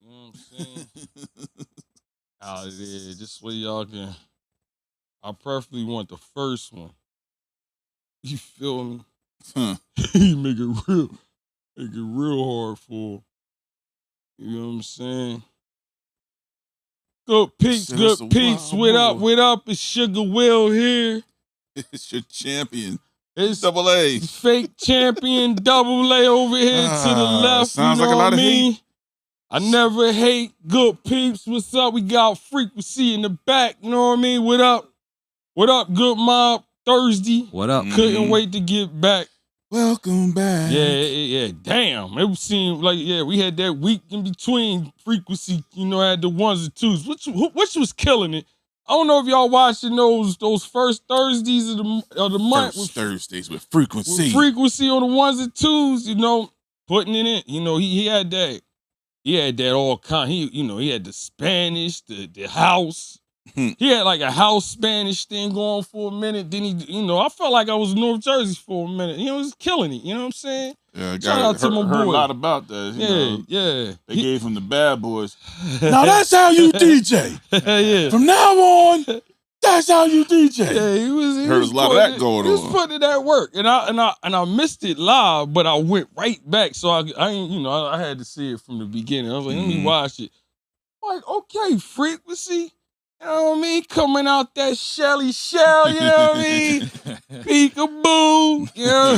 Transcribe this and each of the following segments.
You know what I'm saying? Out of there, just where y'all can. I preferably want the first one. You feel me? Huh. You make it real hard for. You know what I'm saying? Good Peepz, Said it's a Good Peepz. wild What up? boy. What up? It's Sugar Will here. It's your champion. It's Double A. fake champion Double A over here to the left. Sounds you know like a lot what I of mean? hate. I never hate. Good Peepz. What's up? We got Frequency in the back. You know what I mean? What up? What up, Good Mob? Thursday. What up? Couldn't wait to get back. Welcome back. Yeah. Damn. It seemed like, we had that week in between Frequency, had the ones and twos, which was killing it. I don't know if y'all watching those first Thursdays of the month. First Thursdays with Frequency. With Frequency on the ones and twos, putting it in. He had that. He had that all kind. He had the Spanish, the house. He had like a house Spanish thing going for a minute. Then I felt like I was in North Jersey for a minute. He was killing it. You know what I'm saying? Yeah, Shout out to my heard boy. a lot about that. Yeah. They gave him the bad boys. Now that's how you DJ. Yeah. From now on, that's how you DJ. Yeah, he was a lot of that going He was on. putting it at work, and I missed it live, but I went right back. So I had to see it from the beginning. I was like, let me watch it. I'm like, okay, Frequency. You know what I mean? Coming out that Shelly Shell, you know what I mean? Peekaboo, you know?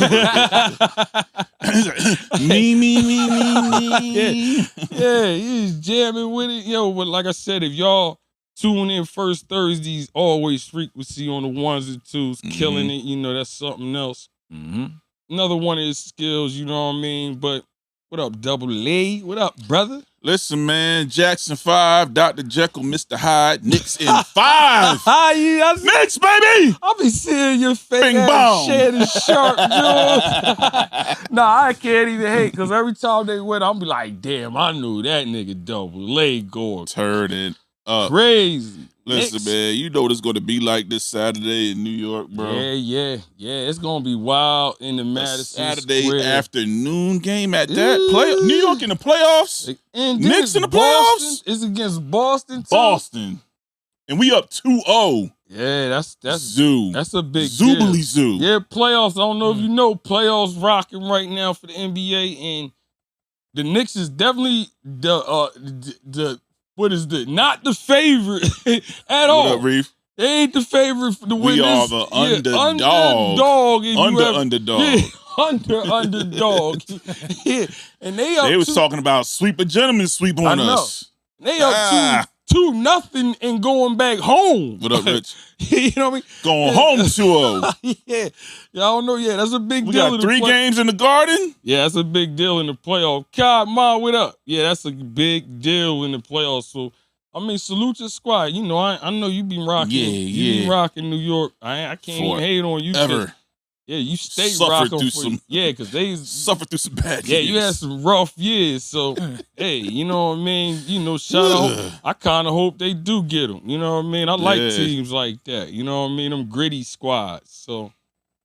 Me. Yeah, he's jamming with it. But like I said, if y'all tune in first Thursdays, always Frequency on the ones and twos, killing it. That's something else. Another one of his skills, you know what I mean? But what up, Double A? What up, brother? Listen, man, Jackson 5, Dr. Jekyll, Mr. Hyde, Knicks in 5. Knicks, baby! I'll be seeing your face. Bing bong. Shannon Sharp, Jones. Nah, I can't even hate, because every time they win, I'll be like, damn, I knew that nigga Double A going Turn it up. crazy. Listen, Knicks. man, you know what it's going to be like this Saturday in New York, bro. Yeah. It's going to be wild in the Madison Saturday Square. afternoon game at that. New York in the playoffs. And Knicks in the Boston. playoffs? It's against Boston, too. Boston. And we up 2-0. Yeah, that's Zoo. That's a big Zoobly deal. Zoo. Yeah, playoffs. I don't know if you know, playoffs rocking right now for the NBA, and the Knicks is definitely the not the favorite at all. What up, Reef? They ain't the favorite to win We this. are the underdog. Underdog. Underdog. Yeah, underdog. Yeah, and they up. They was talking about sweep a gentleman sweep on us. They up 2-0 and going back home. What up, Rich? You know what I mean? Going home 2-0. Yeah, I don't know. Yeah, that's a big We deal. got 3 games in the Garden. Yeah, that's a big deal in the playoff. Kai, Ma, what up? Yeah, that's a big deal in the playoffs. So, I mean, salute your squad. I know you been rocking. You been rocking New York. I can't even hate on you. Ever. Yeah, you stay Suffered rocking through for some. Yeah, because they suffered through some bad Yeah, years. you had some rough years. So, hey, you know what I mean? Shout out. I kind of hope they do get them. You know what I mean? I like teams like that. You know what I mean? Them gritty squads. So,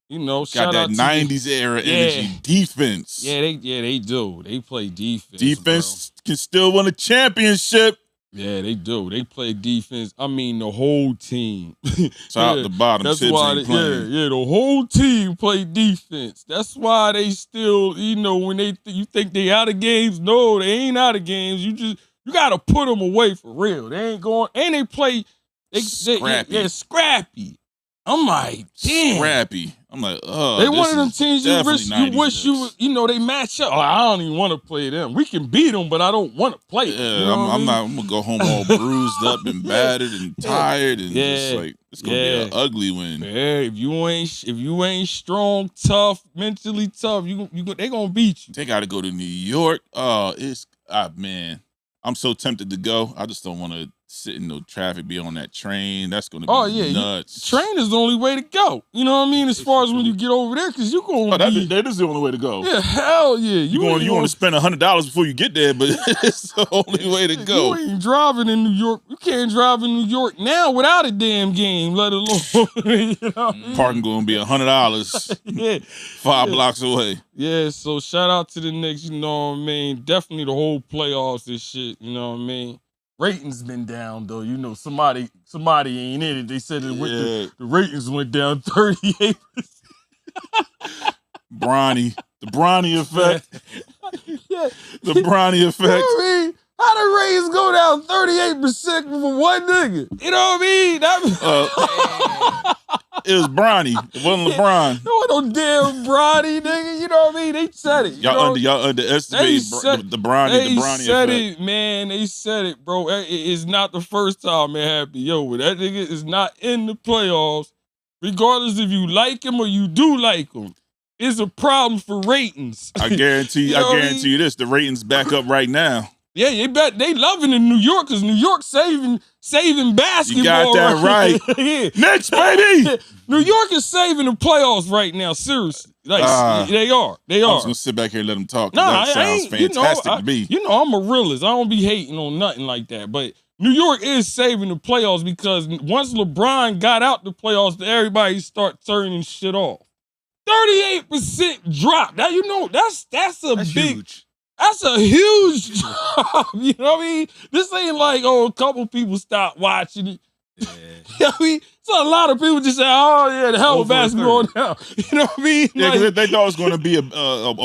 shout got out that to 90s era energy defense. Yeah, they do. They play defense. Defense can still win a championship. Yeah, they do. They play defense. I mean, the whole team. Top to bottom, that's Tibbs why ain't playing. the whole team play defense. That's why they still, when you think they out of games, no, they ain't out of games. You gotta put them away for real. They ain't going, and they play. They're scrappy. I'm like, damn. Scrappy. I'm like, they one of them teams you wish they match up. I don't even want to play them. We can beat them, but I don't want to play them. Yeah, I'm gonna go home all bruised up and battered and tired and just like it's gonna be an ugly win. Yeah, if you ain't strong, tough, mentally tough, they gonna beat you. They gotta go to New York. Man. I'm so tempted to go. I just don't want to sitting no traffic, be on that train. That's gonna be nuts. Train is the only way to go. You know what I mean? As far as when you get over there, because you're going to that is the only way to go. Yeah, hell yeah. You want to spend $100 before you get there, but it's the only way to go. You ain't driving in New York. You can't drive in New York now without a damn game, let alone. You know what I mean? Parking going to be $100. Yeah. 5 blocks away. Yeah, so shout out to the Knicks, you know what I mean? Definitely the whole playoffs and shit, you know what I mean? Ratings been down though, you know. Somebody ain't in it. They said the ratings went down 38%. Bronny, the Bronny effect. Yeah. The Bronny effect. You know what I mean? How the ratings go down 38% for one nigga? You know what I mean? It was Bronny. It wasn't LeBron. No damn Bronny, nigga. You know what I mean? They said it. Y'all underestimate the Bronny said effect. It, man. They said it, bro. It's not the first time it happened. Yo, that nigga is not in the playoffs. Regardless if you like him or you do like him, it's a problem for ratings. I guarantee you this. The ratings back up right now. Yeah, they loving in New York because New York saving basketball. You got that right. Yeah. Knicks, baby. New York is saving the playoffs right now. Seriously, like they are. I'm just gonna sit back here and let them talk. Nah, that sounds fantastic to me. You know, I'm a realist. I don't be hating on nothing like that. But New York is saving the playoffs because once LeBron got out the playoffs, everybody start turning shit off. 38% drop. Now you know that's huge. That's a huge drop. You know what I mean? This ain't like, a couple people stopped watching it. Yeah. You know what I mean? So a lot of people just say, oh, yeah, the hell with basketball now. You know what I mean? Yeah, because they thought it was going to be a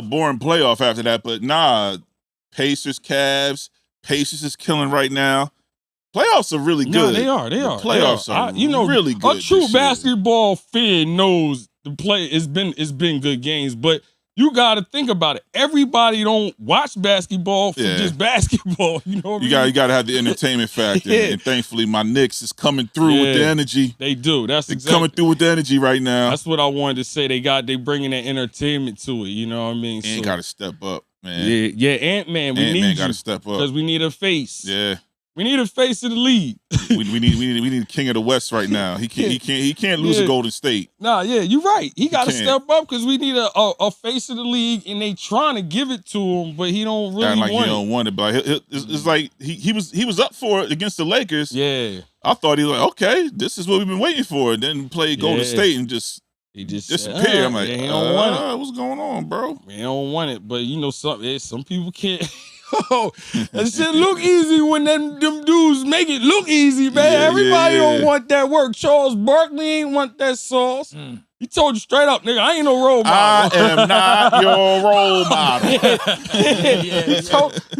boring playoff after that. But nah, Pacers, Cavs, Pacers is killing right now. Playoffs are really good. No, they are. The playoffs are really good. A true basketball fan knows it's been good games, but you got to think about it. Everybody don't watch basketball for just basketball. You know what I mean? You got to have the entertainment factor. And thankfully, my Knicks is coming through with the energy. They do. They're coming through with the energy right now. That's what I wanted to say. They bringing that entertainment to it. You know what I mean? And got to step up, man. Yeah, Ant-Man. Ant-Man got to step up because we need a face. Yeah. We need a face of the league. we need King of the West right now. He can't lose to Golden State. Nah, yeah, you're right. He got to step up because we need a face of the league, and they trying to give it to him, but he don't really want it. He don't want it, but it's like he was up for it against the Lakers. Yeah, I thought he was like, okay, this is what we've been waiting for. And then play Golden State and he just disappeared. I'm like, he don't want it. What's going on, bro? He don't want it, but you know some people can't. That shit look easy when them dudes make it look easy, man. Everybody don't want that work. Charles Barkley ain't want that sauce. He told you straight up, nigga, I ain't no role model. I am not your role model. He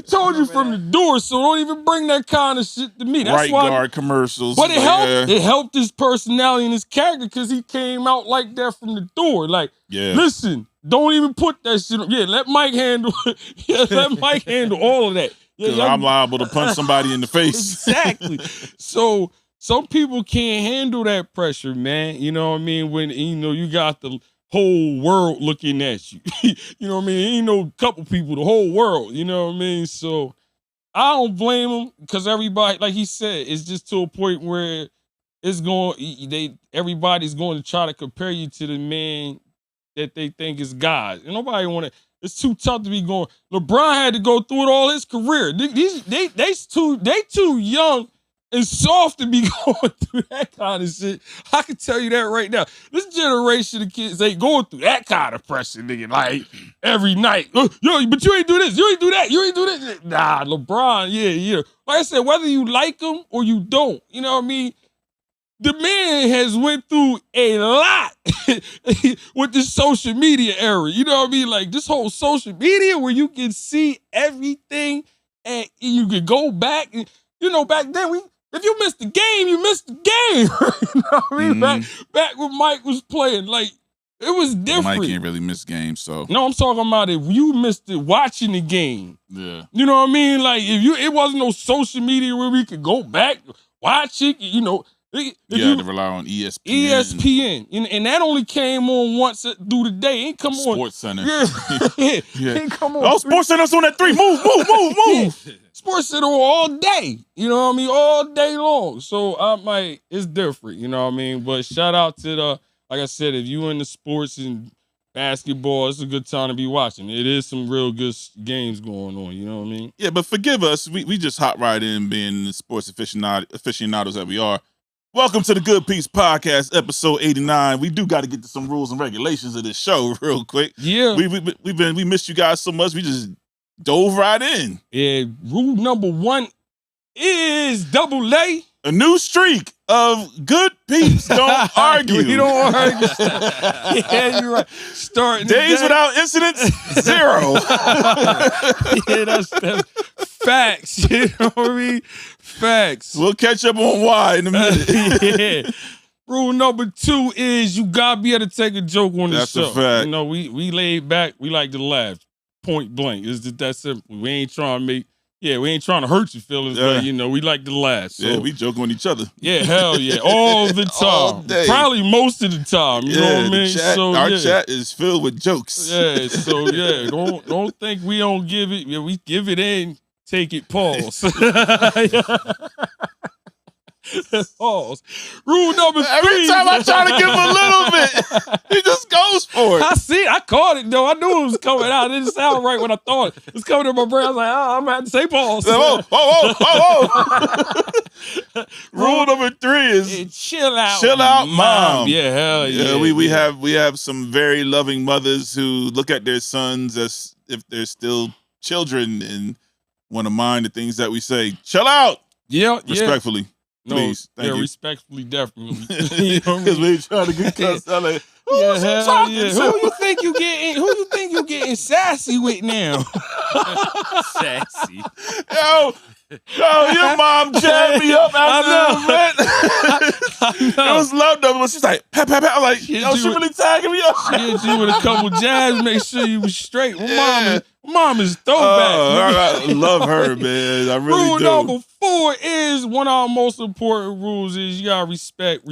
told you from the door, so don't even bring that kind of shit to me. That's why guard commercials. But it helped his personality and his character because he came out like that from the door. Like, listen, don't even put that shit on. Yeah, let Mike handle it. Yeah, let Mike handle all of that. Because I'm liable to punch somebody in the face. Exactly. So some people can't handle that pressure, man. You know what I mean? When, you got the whole world looking at you. You know what I mean? Ain't no couple people, the whole world. You know what I mean? So I don't blame him because everybody, like he said, it's just to a point where everybody's going to try to compare you to the man that they think is God. And nobody want to. It's too tough to be going. LeBron had to go through it all his career. They too young and soft to be going through that kind of shit. I can tell you that right now. This generation of kids ain't going through that kind of pressure, nigga. Like every night. Yo, but you ain't do this. You ain't do that. You ain't do this. Nah, LeBron, yeah. Like I said, whether you like him or you don't, you know what I mean? The man has went through a lot with this social media era. You know what I mean? Like this whole social media where you can see everything and you can go back. And, back then, if you missed the game, you missed the game. You know what I mean? Back when Mike was playing, like, it was different. Mike can't really miss games, so. No, I'm talking about if you missed it watching the game. Yeah. You know what I mean? Like, it wasn't no social media where we could go back, watch it, You had to rely on ESPN. ESPN. And that only came on once through the day. Ain't come on. Sports Center. Yeah. Ain't come on. Oh, Sports Center's on that 3. Move. Sports Center all day. You know what I mean? All day long. So it's different. You know what I mean? But shout out to like I said, if you into sports and basketball, it's a good time to be watching. It is some real good games going on. You know what I mean? Yeah, but forgive us. We just hop right in being the sports aficionados that we are. Welcome to the Good Peepz podcast, episode 89. We do got to get to some rules and regulations of this show real quick. Yeah. We missed you guys so much. We just dove right in. Yeah, rule number 1 is double A. A new streak of Good Peepz. Don't argue. You don't argue. Yeah, you're right. Starting days without incidents, 0. Yeah, that's facts. You know what I mean? Facts. We'll catch up on why in a minute. Yeah. Rule number 2 is you gotta be able to take a joke on the show. That's a fact. You know, we laid back. We like to laugh. Point blank. It's just that simple. We ain't trying to hurt your feelings, but you know, we like to laugh. So. Yeah, we joke on each other. Yeah, hell yeah. All the time. All day. Probably most of the time. You know what I mean? Our chat is filled with jokes. Yeah, so yeah. Don't think we don't give it. Yeah, we give it in, take it, pause. Pause. Rule number 3. Every time I try to give him a little bit, he just goes for it. I caught it though. I knew it was coming out. It didn't sound right when I thought it. It was coming in my brain. I was like, I'm gonna have to say pause. Whoa. Rule number 3 is chill out. Chill out, mom. Yeah, hell yeah. We have some very loving mothers who look at their sons as if they're still children and want to mind the things that we say. Chill out. Yeah, respectfully. No, please, thank you. Respectfully, definitely. You know because we ain't trying to get cussed out. Like, who you think you getting sassy with now? Sassy. Yo, your mom jammed me up after the event. It was love though, but she's like, pat. I'm like, she really tagging me up. She hit you with a couple jabs, make sure you was straight. Mom is throwback. I love her, man. I really Rule do. number 4 is one of our most important rules is you gotta respect.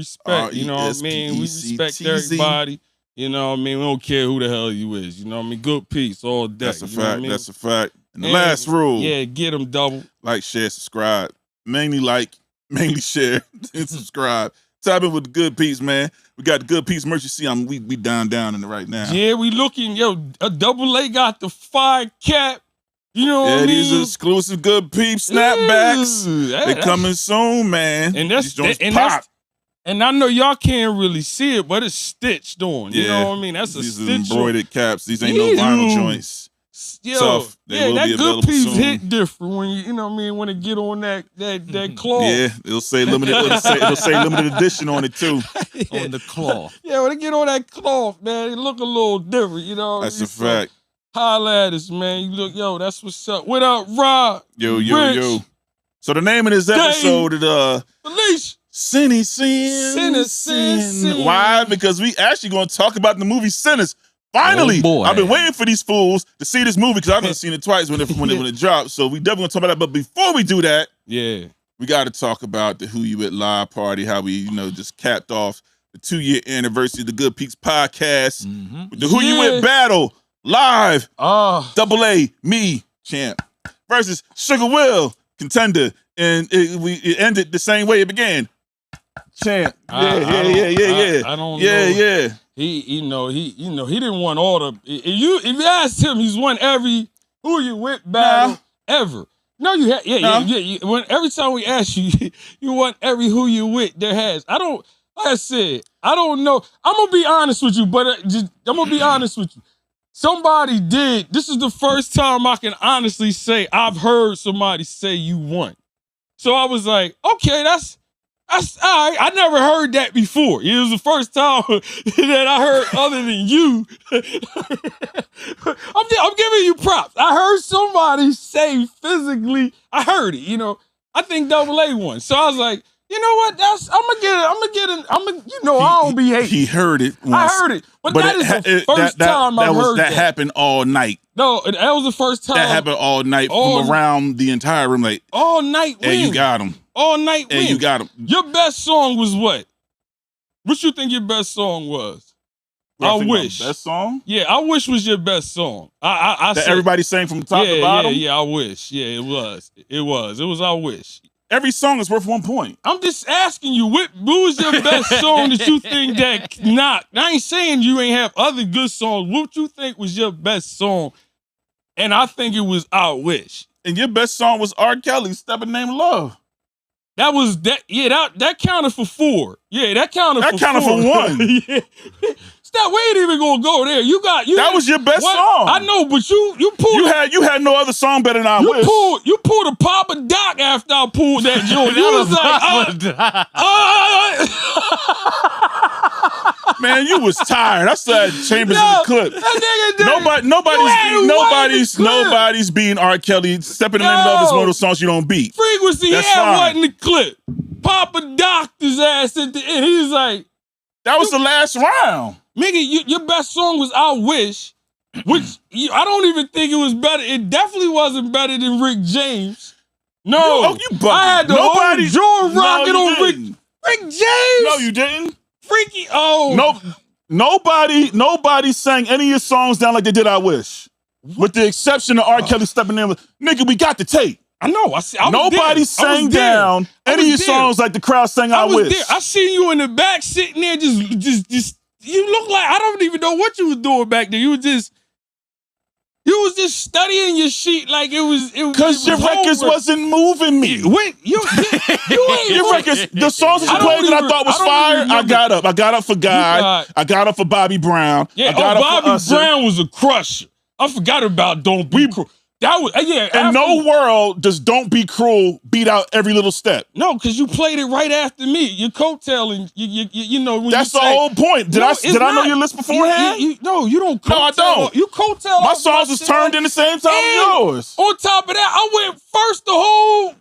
You know what I mean? We respect everybody. You know what I mean? We don't care who the hell you is. You know what I mean? Good peace all day. That's a fact. Know what I mean? That's a fact. And the last rule. Yeah, get them double. Like, share, subscribe. Mainly share, and subscribe. Tap in with the Good Peepz, man. We got the Good Peepz merch. You see, we down in it right now. Yeah, we looking, a double A got the fire cap. You know what I mean? These are exclusive Good Peepz snapbacks. They coming soon, man. And pop. And I know y'all can't really see it, but it's stitched on. You know what I mean? That's a stitch. These are embroidered caps. These ain't no vinyl joints. Tough. They will be Good Peepz soon. hit different when you know what I mean, when it get on that cloth. Yeah, it'll say limited. It'll say limited edition on it too. Yeah. On the cloth. Yeah, when it get on that cloth, man, it look a little different. You know. That's a fact. Holla at us, man. You look, that's what's up. What up, Rob? Yo. So the name of this episode is Felicia. Sinny-Sin-Sin. Why? Because we actually going to talk about the movie Sinners. Finally, I've been waiting for these fools to see this movie because I've only seen it twice when it dropped. So we definitely gonna talk about that. But before we do that, we got to talk about the Who You With live party. How we just capped off the 2-year anniversary of the Good Peepz podcast. With the Who You With battle live. Double A, me, champ, versus Sugar Will, contender, and it ended the same way it began. Champ. Yeah. I don't know. Yeah. He didn't want all the. If you asked him, he's won every Who You With battle ever. No, you had. When every time we ask you, you won every Who You With there has. I don't. Like I said, I don't know. I'm gonna be honest with you, but I'm gonna be honest with you. Somebody did. This is the first time I can honestly say I've heard somebody say you won. So I was like, okay, that's all right. I never heard that before. It was the first time that I heard other than you. I'm giving you props. I heard somebody say physically, I heard it, I think Double A won. So I was like, you know what? I don't be hating. He heard it once. I heard it. But that is the first time I heard that. That happened all night. No, that was the first time. That happened all night from around the entire room. Like, all night win. And you got him. All night win. And you got him. Your best song was what? What you think your best song was? I wish. Best song? Yeah, I wish was your best song. I that said, everybody sang from top to bottom? Yeah, I wish. Yeah, it was. It was I wish. Every song is worth 1 point. I'm just asking you, what was your best song that you think that knocked? I ain't saying you ain't have other good songs. What you think was your best song? And I think it was I Wish. And your best song was R. Kelly's Step in the Name of Love. That was that. Yeah, that counted for 4. Yeah, that counted for 4. That counted for 1. Yeah. Stop. We ain't even gonna go there. That was your best song. I know, but you pulled. You had no other song better than I Wish. You pulled a Papa Doc after I pulled that joint. You was like, man, you was tired. I saw Chambers in the clip. That nigga nobody's being R. Kelly. Step in the Name of Love is one of those songs you don't beat. Frequency, That's yeah, fine. what in the clip? Papa docked his ass at the end. He was like, that was the last round. Nigga, your best song was I Wish, which I don't even think it was better. It definitely wasn't better than Rick James. No, you bugging. I had the whole jaw rocket on Rick James. No, you didn't. Freaky. Oh. Nobody sang any of your songs down like they did I Wish. With the exception of R. Kelly stepping in with, nigga, we got the tape. I know. Nobody sang down any of your songs like the crowd sang I Wish. There. I seen you in the back sitting there just you look like, I don't even know what you was doing back there. You was just studying your sheet like it was because your records wasn't moving me. Wait, you ain't your records. The songs that you played that I thought was fire. I got up. I got up for God. I got up for Bobby Brown. Yeah, I got up Bobby Brown was a crusher. I forgot about Don't Be Cruel. That was In no world does Don't Be Cruel beat out Every Little Step. No, because you played it right after me. You're coattailing. You know when that's the whole point. Did I know your list beforehand? No, you don't. No, I don't. You coattail. My songs was turned in the same time as yours. On top of that, I went first the whole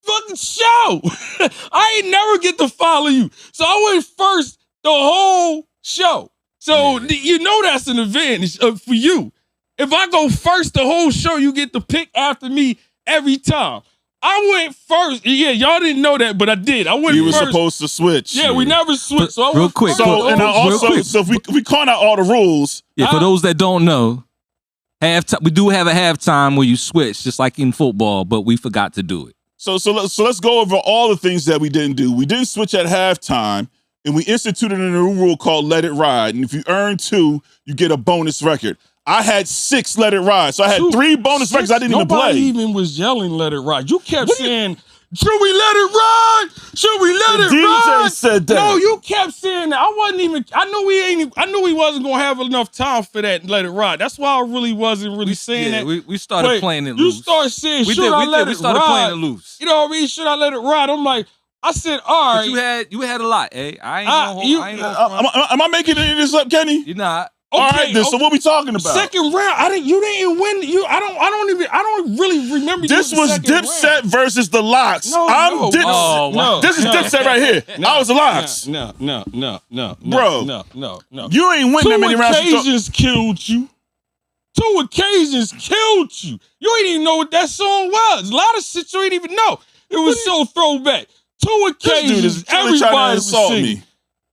fucking show. I ain't never get to follow you, so I went first the whole show. So you know that's an advantage for you. If I go first the whole show, you get to pick after me every time. I went first. Yeah, y'all didn't know that, but I did. I went first. You were supposed to switch. Yeah, we never switched. So real quick. So if we calling out all the rules. Yeah, for those that don't know, we do have a halftime where you switch, just like in football, but we forgot to do it. So let's go over all the things that we didn't do. We didn't switch at halftime, and we instituted a new rule called Let It Ride. And if you earn 2, you get a bonus record. I had 6 Let It Ride. So I had 3 bonus records I didn't even play. Nobody even was yelling Let It Ride. You kept saying, should we let it ride? Should we let it ride? DJ said that. No, you kept saying that. I knew we wasn't gonna have enough time for that Let It Ride. That's why I really wasn't saying that. We started playing it loose. You started saying, we started playing it loose. You know what I mean? Should I let it ride? I'm like, I said, all right. But you had a lot, eh? I ain't gonna am I making any of this up, Kenny? You're not. Okay, all right, then. So what we talking about? Second round. You didn't win. I don't really remember. This was Dipset versus the Locks. No, this is Dipset right here. I was the Locks. No. Bro. No. You ain't win that many rounds. 2 occasions killed you. 2 occasions killed you. You ain't even know what that song was. A lot of shit you ain't even know. It was so throwback. 2 occasions. Everybody was singing. Me.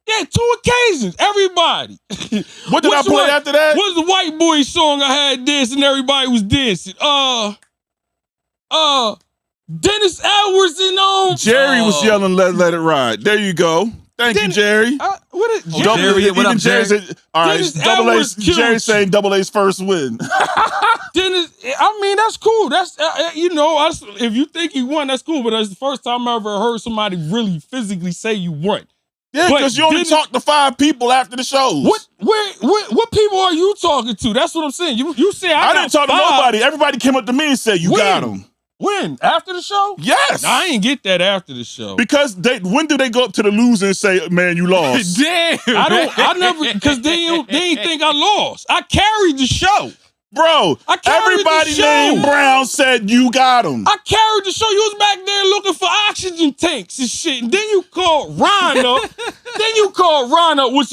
Yeah, 2 occasions. Everybody. What did I play after that? What's the white boy song I had dancing? Everybody was dancing. Dennis Edwards and Jerry was yelling "Let It Ride." There you go. Thank you, Jerry. Jerry? What up, Jerry? All right, Double A's. Jerry saying Double A's first win. Dennis, I mean, that's cool. That's if you think you won, that's cool. But that's the first time I ever heard somebody really physically say you won. Yeah, because you only talked to 5 people after the shows. What people are you talking to? That's what I'm saying. You said I didn't talk to nobody. Everybody came up to me and said you got them. When? After the show? Yes. I ain't get that after the show. Because when do they go up to the loser and say, man, you lost? Damn. I never, because they ain't think I lost. I carried the show. Bro, everybody named Brown said you got him. I carried the show. You was back there looking for oxygen tanks and shit. And then you called Ron up. Which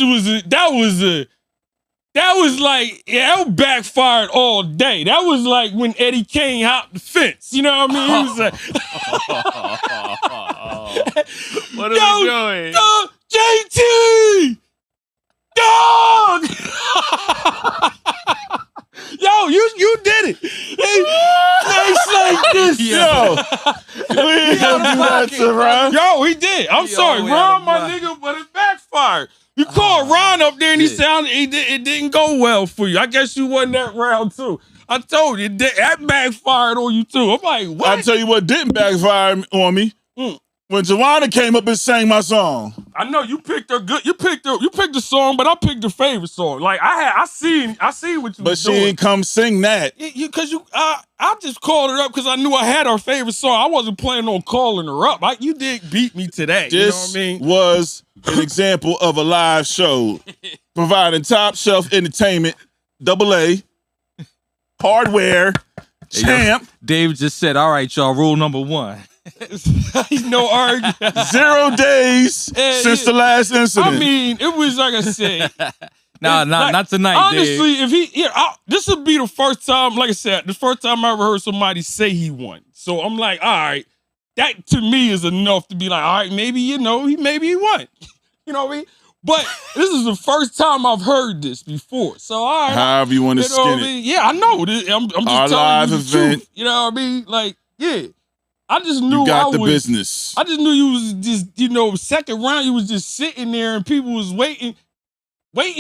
that backfired all day. That was like when Eddie Kane hopped the fence. You know what I mean? He was like, what are we doing? JT! Dog! Yo, you did it. They like this. Yo. We ain't gonna do that to Ron. Yo, he did. I'm sorry. Ron, my nigga, but it backfired. You called Ron up there and he sounded, it didn't go well for you. I guess you wasn't that round too. I told you, that backfired on you too. I'm like, what? I'll tell you what didn't backfire on me. When Joanna came up and sang my song. I know you picked her good. You picked the song, but I picked her favorite song. Like I see what you was doing. But she ain't come sing that. I just called her up because I knew I had her favorite song. I wasn't planning on calling her up. You did beat me today. This you know what I mean? was an example of a live show providing top shelf entertainment, AA, hardware, champ. Dave just said, "All right, y'all. Rule number 1." No argument. 0 days since the last incident. I mean, it was like I said. Not tonight, honestly, Dave. this would be the first time, like I said, the first time I ever heard somebody say he won. So I'm like, all right, that to me is enough to be like, all right, maybe, he won. You know what I mean? But this is the first time I've heard this before. So all right. However you want to skin it. Yeah, I know. I'm just Our telling live you the event. truth. You know what I mean? Like, yeah. I just knew You got the business. I just knew you was just, second round, you was just sitting there and people was waiting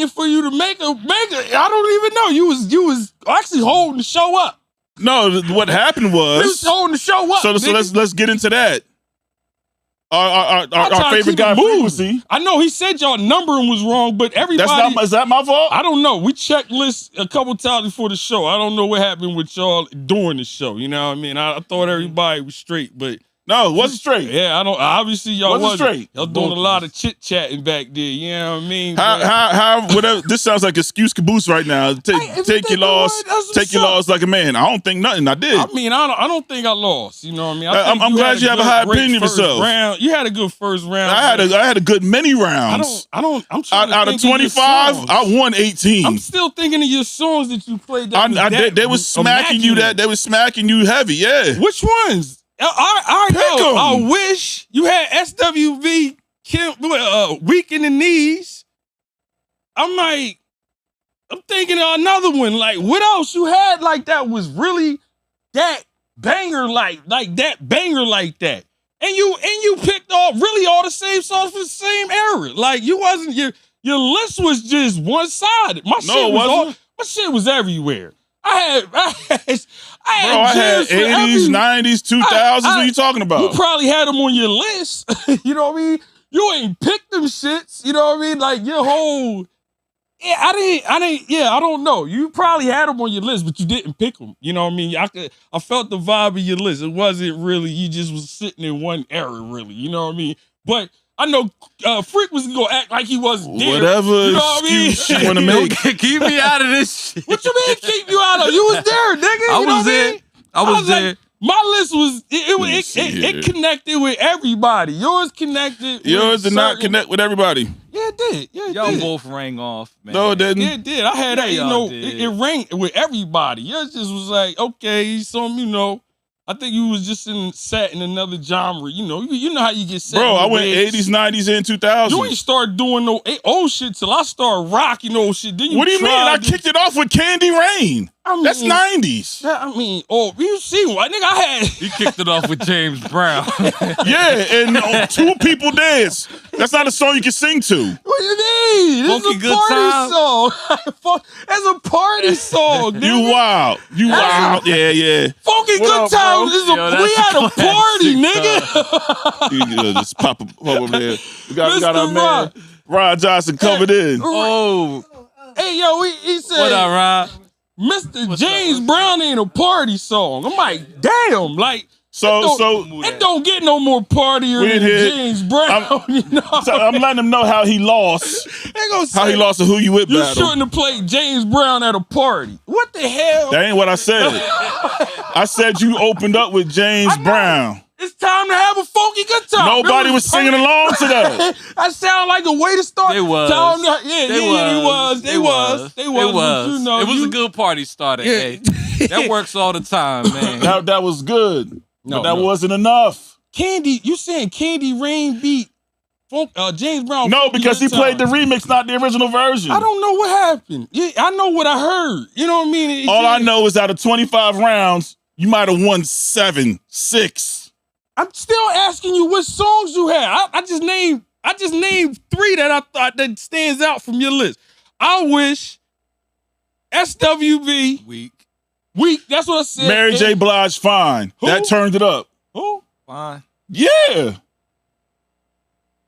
for you to make a. I don't even know. You was actually holding the show up. No, what happened was You was holding the show up. So let's get into that. Our favorite guy, Frequency. I know he said y'all numbering was wrong, but everybody. Is that my fault? I don't know. We checked lists a couple times before the show. I don't know what happened with y'all during the show. You know what I mean? I thought everybody was straight, but no, it wasn't straight. Yeah, I don't. Obviously, y'all wasn't straight. Y'all doing a lot of chit chatting back there. You know what I mean? How whatever. This sounds like excuse caboose right now. Take your loss. Take your loss like a man. I don't think nothing. I did. I mean, I don't think I lost. You know what I mean? I'm glad you have a high opinion of yourself. Round. You had a good first round. I had a good many rounds. I'm trying to out think of 25, I won 18. I'm still thinking of your songs that you played. They was smacking you. They was smacking you heavy. Yeah. Which ones? I wish you had SWV weak in the knees. I'm thinking of another one. Like, what else you had like that was really that banger like that? And you picked all the same songs for the same era. Like you wasn't your list was just one sided. My shit was everywhere. I had 80s, 90s, 2000s. What are you talking about? You probably had them on your list. You know what I mean? You ain't picked them shits. You know what I mean? Like your whole. Yeah, I didn't. Yeah, I don't know. You probably had them on your list, but you didn't pick them. You know what I mean? I felt the vibe of your list. It wasn't really. You just was sitting in one era, really. You know what I mean? But I know Freak was gonna act like he wasn't there. Whatever you know what excuse I mean? you want to make. Keep me out of this shit. What you mean keep you out of? You was there, nigga. I was there. I was there. Like, my list was it connected with everybody. Yours connected. Yours did not connect with everybody. Yeah, it did. Yeah, it Y'all did. both rang off, man. No, it didn't. Yeah, it did. I had that. It rang with everybody. Yours just was like, okay, some, I think you was just sat in another genre. You know how you get set. Bro, I went 80s, 90s, and 2000s. You ain't start doing no old shit till I start rocking old shit. Then what do you mean? I kicked it off with Candy Rain. That's 90s. You see what, nigga? He kicked it off with James Brown. Yeah, and two people dance. That's not a song you can sing to. What do you mean? This is a party song. That's a party song, nigga. You wild. Yeah. Funky Good Times. We had a party, nigga. You just pop over there. We got our man Ron Johnson covered in. Oh. Hey, yo, he said. What up, Ron? Mr. James Brown ain't a party song. I'm like, damn, like it don't get no more partier than James Brown. I'm letting him know how he lost. How he lost a Who You With battle. You shouldn't have played James Brown at a party. What the hell? That ain't what I said. I said you opened up with James Brown. It's time to have a funky good time. Nobody was singing along to that. That sound like a way to start. They was. They was. It was a good party starter. Yeah. Hey, that works all the time, man. That was good. But that wasn't enough. You saying Candy Rain beat James Brown. No, because he played the remix, not the original version. I don't know what happened. Yeah, I know what I heard. You know what I mean? All I know is out of 25 rounds, you might have won 7, 6. I'm still asking you what songs you had. I just named 3 that I thought that stands out from your list. I Wish, SWV, Weak. That's what I said. Mary J. Blige, Fine. Who? That turned it up. Who? Fine. Yeah.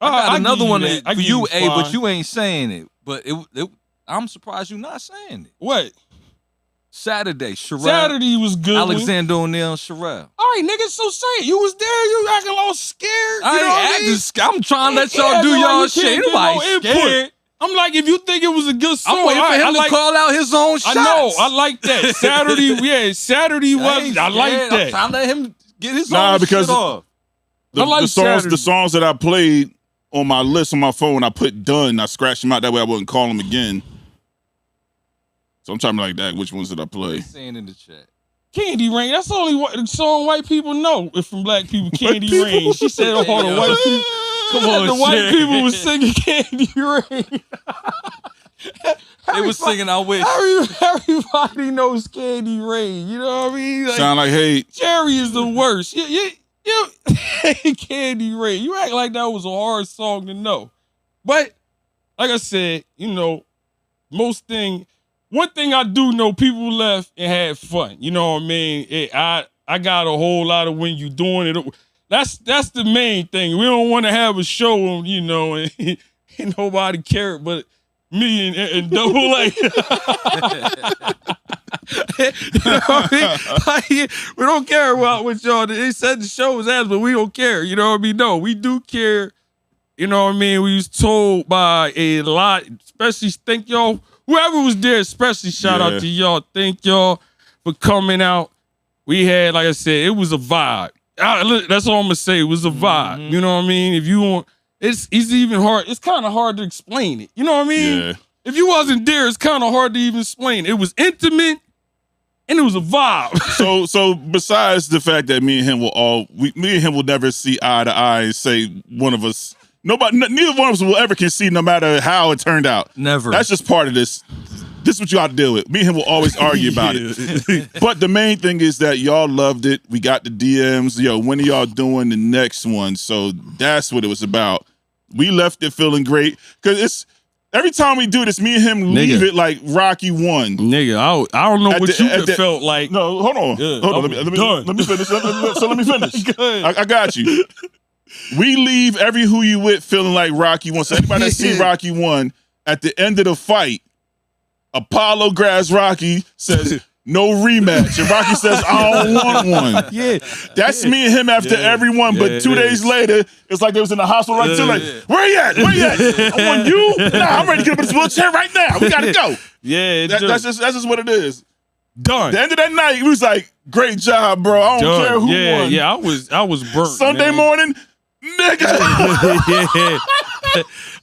I got another one that. for you, A, but you ain't saying it. But I'm surprised you're not saying it. What? Saturday, Sherelle. Saturday was good. Alexander O'Neal, Sherelle. All right, nigga, so say it. You was there. You acting all scared. I'm trying to let y'all do y'all shit. Nobody scared. I'm like, if you think it was a good song, I'm waiting for him to call out his own shots. I know. I like that. Saturday was. I like that. I'm trying to let him get his own shit off. The songs that I played on my list on my phone, I put done. I scratched them out. That way I wouldn't call them again. So I'm trying to like that. Which ones did I play? Saying in the chat. Candy Rain. That's the only song white people know. If from black people, Candy Rain. She said all the white people. Come on, the white people was singing Candy Rain. They was singing I Wish. Everybody knows Candy Rain. You know what I mean? Like, sound like hate. Jerry is the worst. You Candy Rain. You act like that was a hard song to know. But like I said, one thing I do know, people left and had fun. You know what I mean? I got a whole lot of when you doing it. That's the main thing. We don't want to have a show, and nobody cared but me and Double A. We don't care about what y'all did. They said the show was ass, but we don't care. You know what I mean? No, we do care. You know what I mean? We was told by a lot, especially thank y'all. Whoever was there, especially shout out to y'all. Thank y'all for coming out. We had, like I said, it was a vibe. That's all I'm gonna say. It was a vibe. Mm-hmm. You know what I mean? If you want, it's even hard. It's kind of hard to explain it. You know what I mean? Yeah. If you wasn't there, it's kind of hard to even explain. It was intimate, and it was a vibe. So besides the fact that me and him will never see eye to eye and say one of us. Neither one of us will ever concede, no matter how it turned out. Never. That's just part of this. This is what you got to deal with. Me and him will always argue about it. But the main thing is that y'all loved it. We got the DMs. Yo, when are y'all doing the next one? So that's what it was about. We left it feeling great because it's every time we do this, me and him leave it like Rocky won. Nigga, I don't know what you felt like. No, hold on. Hold on. Let me finish. So let me finish. I got you. We leave every Who You With feeling like Rocky won. So anybody that see Rocky won, at the end of the fight, Apollo grabs Rocky, says, no rematch. And Rocky says, I don't want one. Yeah. That's me and him after every one. But 2 days later, it's like they was in the hospital right too. Like, where you at? Where you at? I want you? Nah, I'm ready to get up in this wheelchair right now. We gotta go. Yeah. That's just what it is. Done. At the end of that night, we was like, great job, bro. I don't care who won. Yeah, I was burnt. Sunday morning, nigga.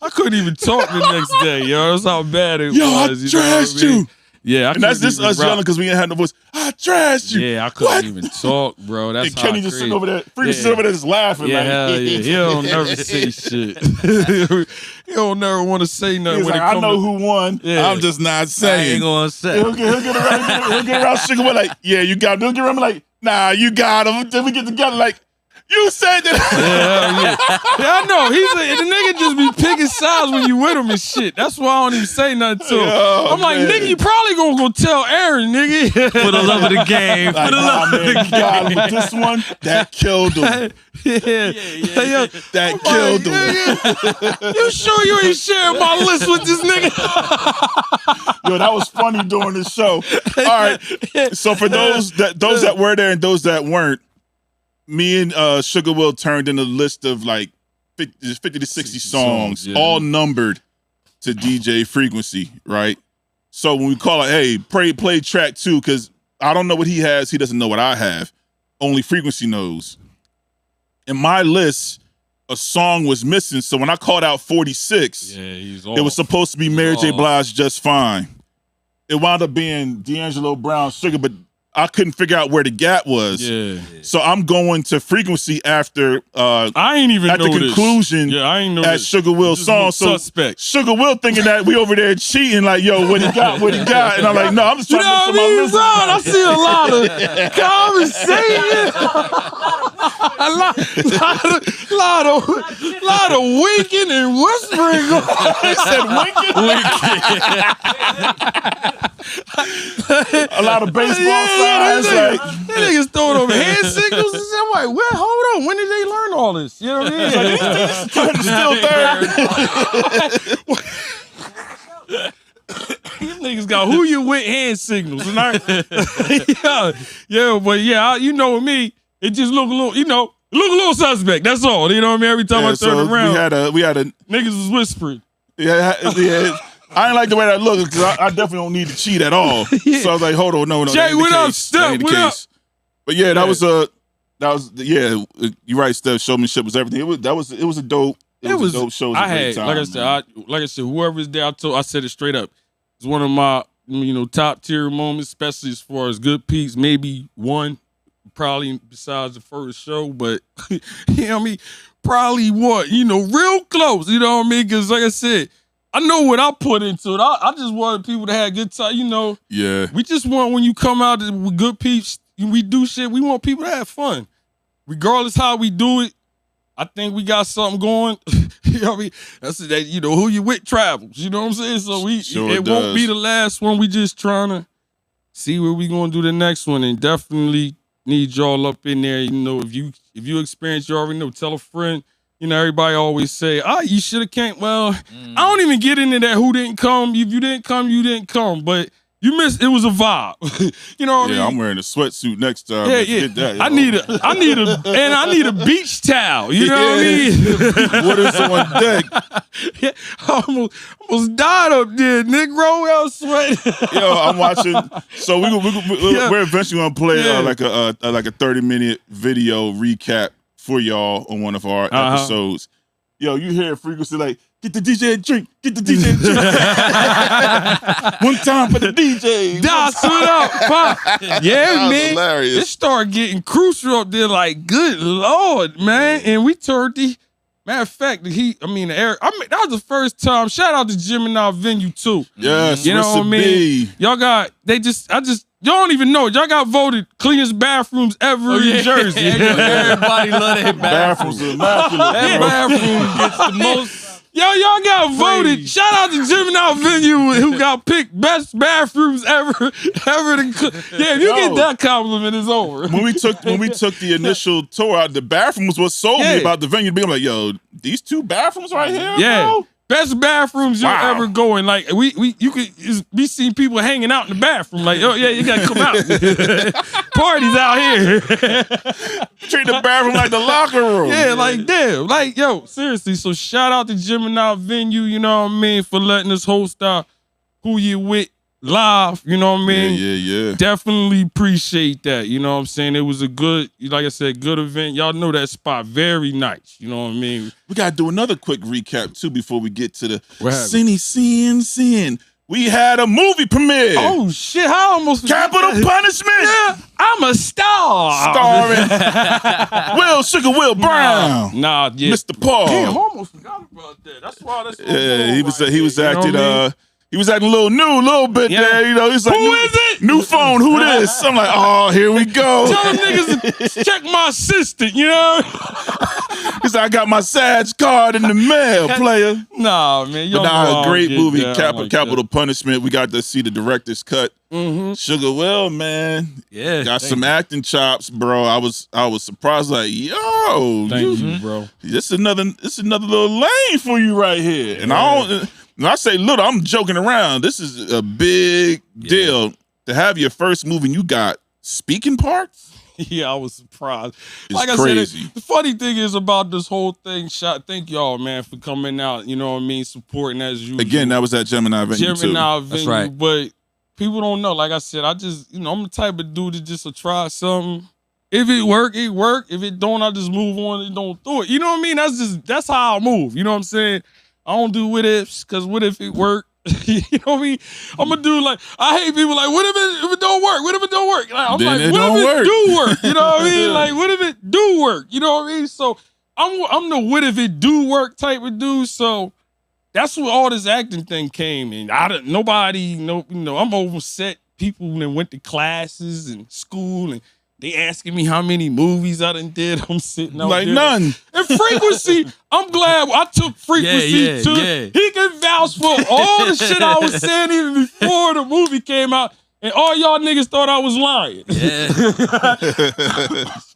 I couldn't even talk the next day, yo. That's how bad it was. I trashed you. Yeah, and that's just us yelling because we ain't had no voice. I trashed you. Yeah, I couldn't even talk, bro. That's and Kenny just sitting over there, sitting over there just laughing. Yeah, like, hell yeah. He don't never say shit. He don't never want to say nothing. He's like, I know who won. Yeah. I'm just not saying. I ain't gonna say. He'll get around Sugar Boy like, yeah, you got him. He'll get around like, nah, you got him. Then we get together like, you said that. Yeah, I know. The nigga just be picking sides when you with him and shit. That's why I don't even say nothing to him. I'm like, nigga, you probably gonna go tell Aaron, nigga. For the love of the game. Like, for the love of the game. God, with this one, that killed him. Yeah. That killed him. You sure you ain't sharing my list with this nigga? Yo, that was funny during the show. All right. So for those that were there and those that weren't, me and Sugar Will turned in a list of like 50 to 60 songs, all numbered to DJ Frequency, right? So when we call it, hey, play track 2, because I don't know what he has, he doesn't know what I have. Only Frequency knows. In my list, a song was missing, so when I called out 46, it was supposed to be Mary J. Blige, Just Fine. It wound up being D'Angelo Brown, Sugar, but I couldn't figure out where the gap was. Yeah. So I'm going to frequency after I ain't even at know the conclusion Yeah, I ain't know at this. Sugar Will's song. So suspect. Sugar Will thinking that we over there cheating, like, yo, what he got, what he got. And I'm like, no, I'm just trying to make sure my listeners Ron, I see a lot of conversation. a lot of winking and whispering. He said winking? A lot of baseball signs. Like, that niggas throwing them hand signals. And I'm like, well, hold on. When did they learn all this? You know what I mean? These niggas got who you with hand signals. And but you know me, it just look a little, look a little suspect. That's all. You know what I mean? Every time I turn around, we had a niggas was whispering. Yeah. I ain't like the way that looked because I definitely don't need to cheat at all. So I was like, hold on, no. Jay, what up, Steph? What up? But yeah, that was you're right, Steph. Showmanship was everything. It was a dope. It was a dope show. Like I said, whoever's there, I said it straight up. It's one of my top tier moments, especially as far as Good Peepz. Maybe one, probably besides the first show, but you know what I mean. Probably what real close. You know what I mean? Because like I said, I know what I put into it. I just wanted people to have a good time. Yeah. We just want when you come out with Good Peepz, we do shit. We want people to have fun, regardless how we do it. I think we got something going. You know what I mean? That's that. Who you with travels. You know what I'm saying? So it won't be the last one. We just trying to see where we gonna do the next one, and definitely need y'all up in there. If you experience, you already know. Tell a friend. Everybody always say, you should have came. Well, I don't even get into that. Who didn't come? If you didn't come, you didn't come. But you missed. It was a vibe. You know what I mean? I'm wearing a sweatsuit next time. Yeah. Get that, I need a beach towel. You know what I mean? What is on deck? Yeah, I almost died up there, Negro. I was sweating. Yo, I'm watching. So we're eventually gonna play like a 30-minute video recap for y'all on one of our episodes. Yo, you hear frequency like, get the DJ a drink, get the DJ a drink. One time for the DJ. Das, what up, Pop? Yeah, man. Hilarious. It started getting crucial up there, like, good Lord, man. And we turned matter of fact, that was the first time. Shout out to Gemini Venue too. Yes, you know what I mean? Y'all got, y'all don't even know it. Y'all got voted cleanest bathrooms ever in Jersey. Everybody love that bathroom. Bathrooms are immaculate. That bathroom gets the most. Y'all got voted. Shout out to Gemini Venue who got picked best bathrooms ever. Yeah, if you get that compliment, it's over. When we took the initial tour out, the bathroom was what sold me about the venue. Being like, yo, these two bathrooms right here, bro? Best bathrooms you'll ever go in. Like you could be seeing people hanging out in the bathroom. Like, oh yeah, you gotta come out. Parties out here. Treat the bathroom like the locker room. Yeah, like damn. Like, yo, seriously. So shout out to Gemini Venue, you know what I mean, for letting us host our Who You With live, you know what I mean? Yeah. Definitely appreciate that. You know what I'm saying? It was a good, like I said, good event. Y'all know that spot. Very nice. You know what I mean? We got to do another quick recap, too, before we get to the Sinny-Sin-Sin. We had a movie premiere. Oh, shit. I almost... Capital Punishment. Yeah, I'm a star. Starring Will Brown. Nah, yeah. Mr. Paul. Damn, I almost forgot about that. That's why. Yeah, he was acting... He was acting a little bit there, you know. He's like, who is it? New phone, who this? I'm like, oh, here we go. Tell them niggas to check my assistant, you know? He's like, I got my Sag card in the mail, player. Nah, man. But a great movie, Capital Punishment. We got to see the director's cut. Mm-hmm. Sugar Will, man. Yeah. Got some acting chops, bro. I was surprised, like, yo. Thank you, bro. It's another little lane for you right here. And when I say little, I'm joking around. This is a big deal to have your first movie and you got speaking parts. Yeah, I was surprised. It's like crazy. I said, the funny thing is about this whole thing, thank y'all, man, for coming out, you know what I mean, supporting as usual. Again, that was at Gemini Venue too. Venue, that's right. But people don't know. Like I said, I just, I'm the type of dude that just to try something. If it work, it work. If it don't, I just move on and don't do it. You know what I mean? That's how I move. You know what I'm saying? I don't do what ifs, because what if it work? You know what I mean? I'm gonna do like, I hate people like, what if it don't work? What if it don't work? Like, I'm Then like, it what don't if work. it do work? You know what I mean? Like, what if it do work? You know what I mean? So I'm the what if it do work type of dude. So that's where all this acting thing came in. I'm over set. People that went to classes and school and they asking me how many movies I done did. I'm sitting out Like there. none. And Frequency, I'm glad I took Frequency too. yeah. He can vouch for all the shit I was saying even before the movie came out. And all y'all niggas thought I was lying. Yeah.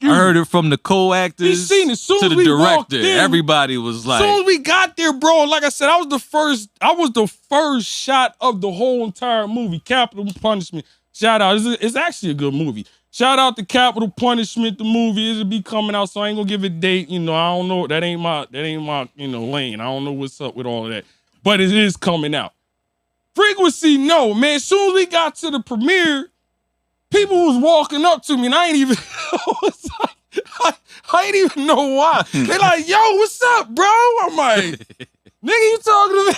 I heard it from the co-actors He seen it. Soon to as the we walked director. in, Everybody was like, as soon as we got there, bro, like I said, I was the first shot of the whole entire movie. Capital Punishment. Shout out. It's actually a good movie. Shout out to Capital Punishment, the movie. It'll be coming out, so I ain't gonna give a date. You know, I don't know. That ain't my lane. I don't know what's up with all of that. But it is coming out. Frequency, no, man. As soon as we got to the premiere, people was walking up to me, and I ain't even I ain't even know why. They like, yo, what's up, bro? I'm like, nigga, you talking to me?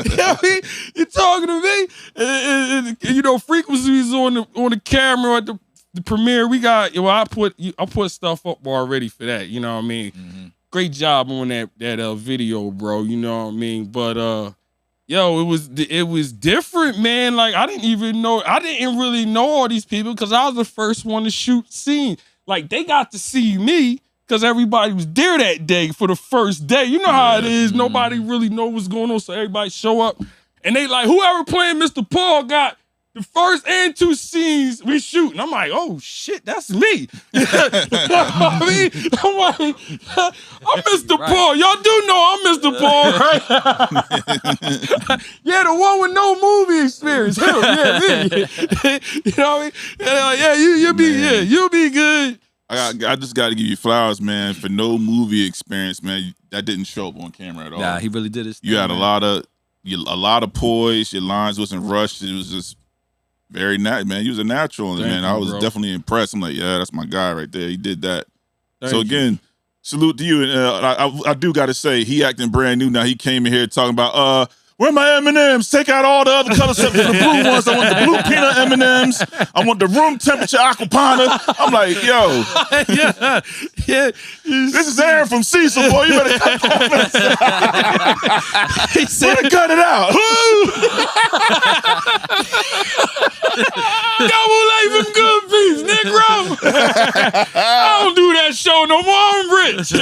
You know what I mean? You talking to me? And you know, Frequency's on the camera at the premiere. We got, I put stuff up already for that. You know what I mean? Mm-hmm. Great job on that video, bro. You know what I mean? But yo, it was different, man. Like I didn't really know all these people because I was the first one to shoot scene. Like they got to see me because everybody was there that day for the first day. You know how it is. Nobody really know what's going on, so everybody show up and they like, whoever playing Mr. Paul got the first and 2 scenes we shoot. And I'm like, oh shit, that's me. You know what I mean? I'm like, I'm Mr. Paul. Y'all do know I'm Mr. Paul, right? Yeah, the one with no movie experience. Hell, yeah, me. You know what I mean? Yeah, you'll be good. I just got to give you flowers, man, for no movie experience, man. That didn't show up on camera at all. Nah, he really did his thing. You had a lot of poise. Your lines wasn't rushed. It was just very natural, man. You was a natural, and man, I was definitely impressed. I'm like, yeah, that's my guy right there. He did that. So again, salute to you. And I do got to say, he acting brand new now. He came in here talking about, where are my M&Ms? Take out all the other colors except for the blue ones. I want the blue peanut M&Ms. I want the room temperature aquapana. I'm like, yo. Yeah. This is Aaron from Cecil, boy. You better cut this. He said, cut it out. Double A from Good Peepz, Negro. I don't do that show no more. I'm rich.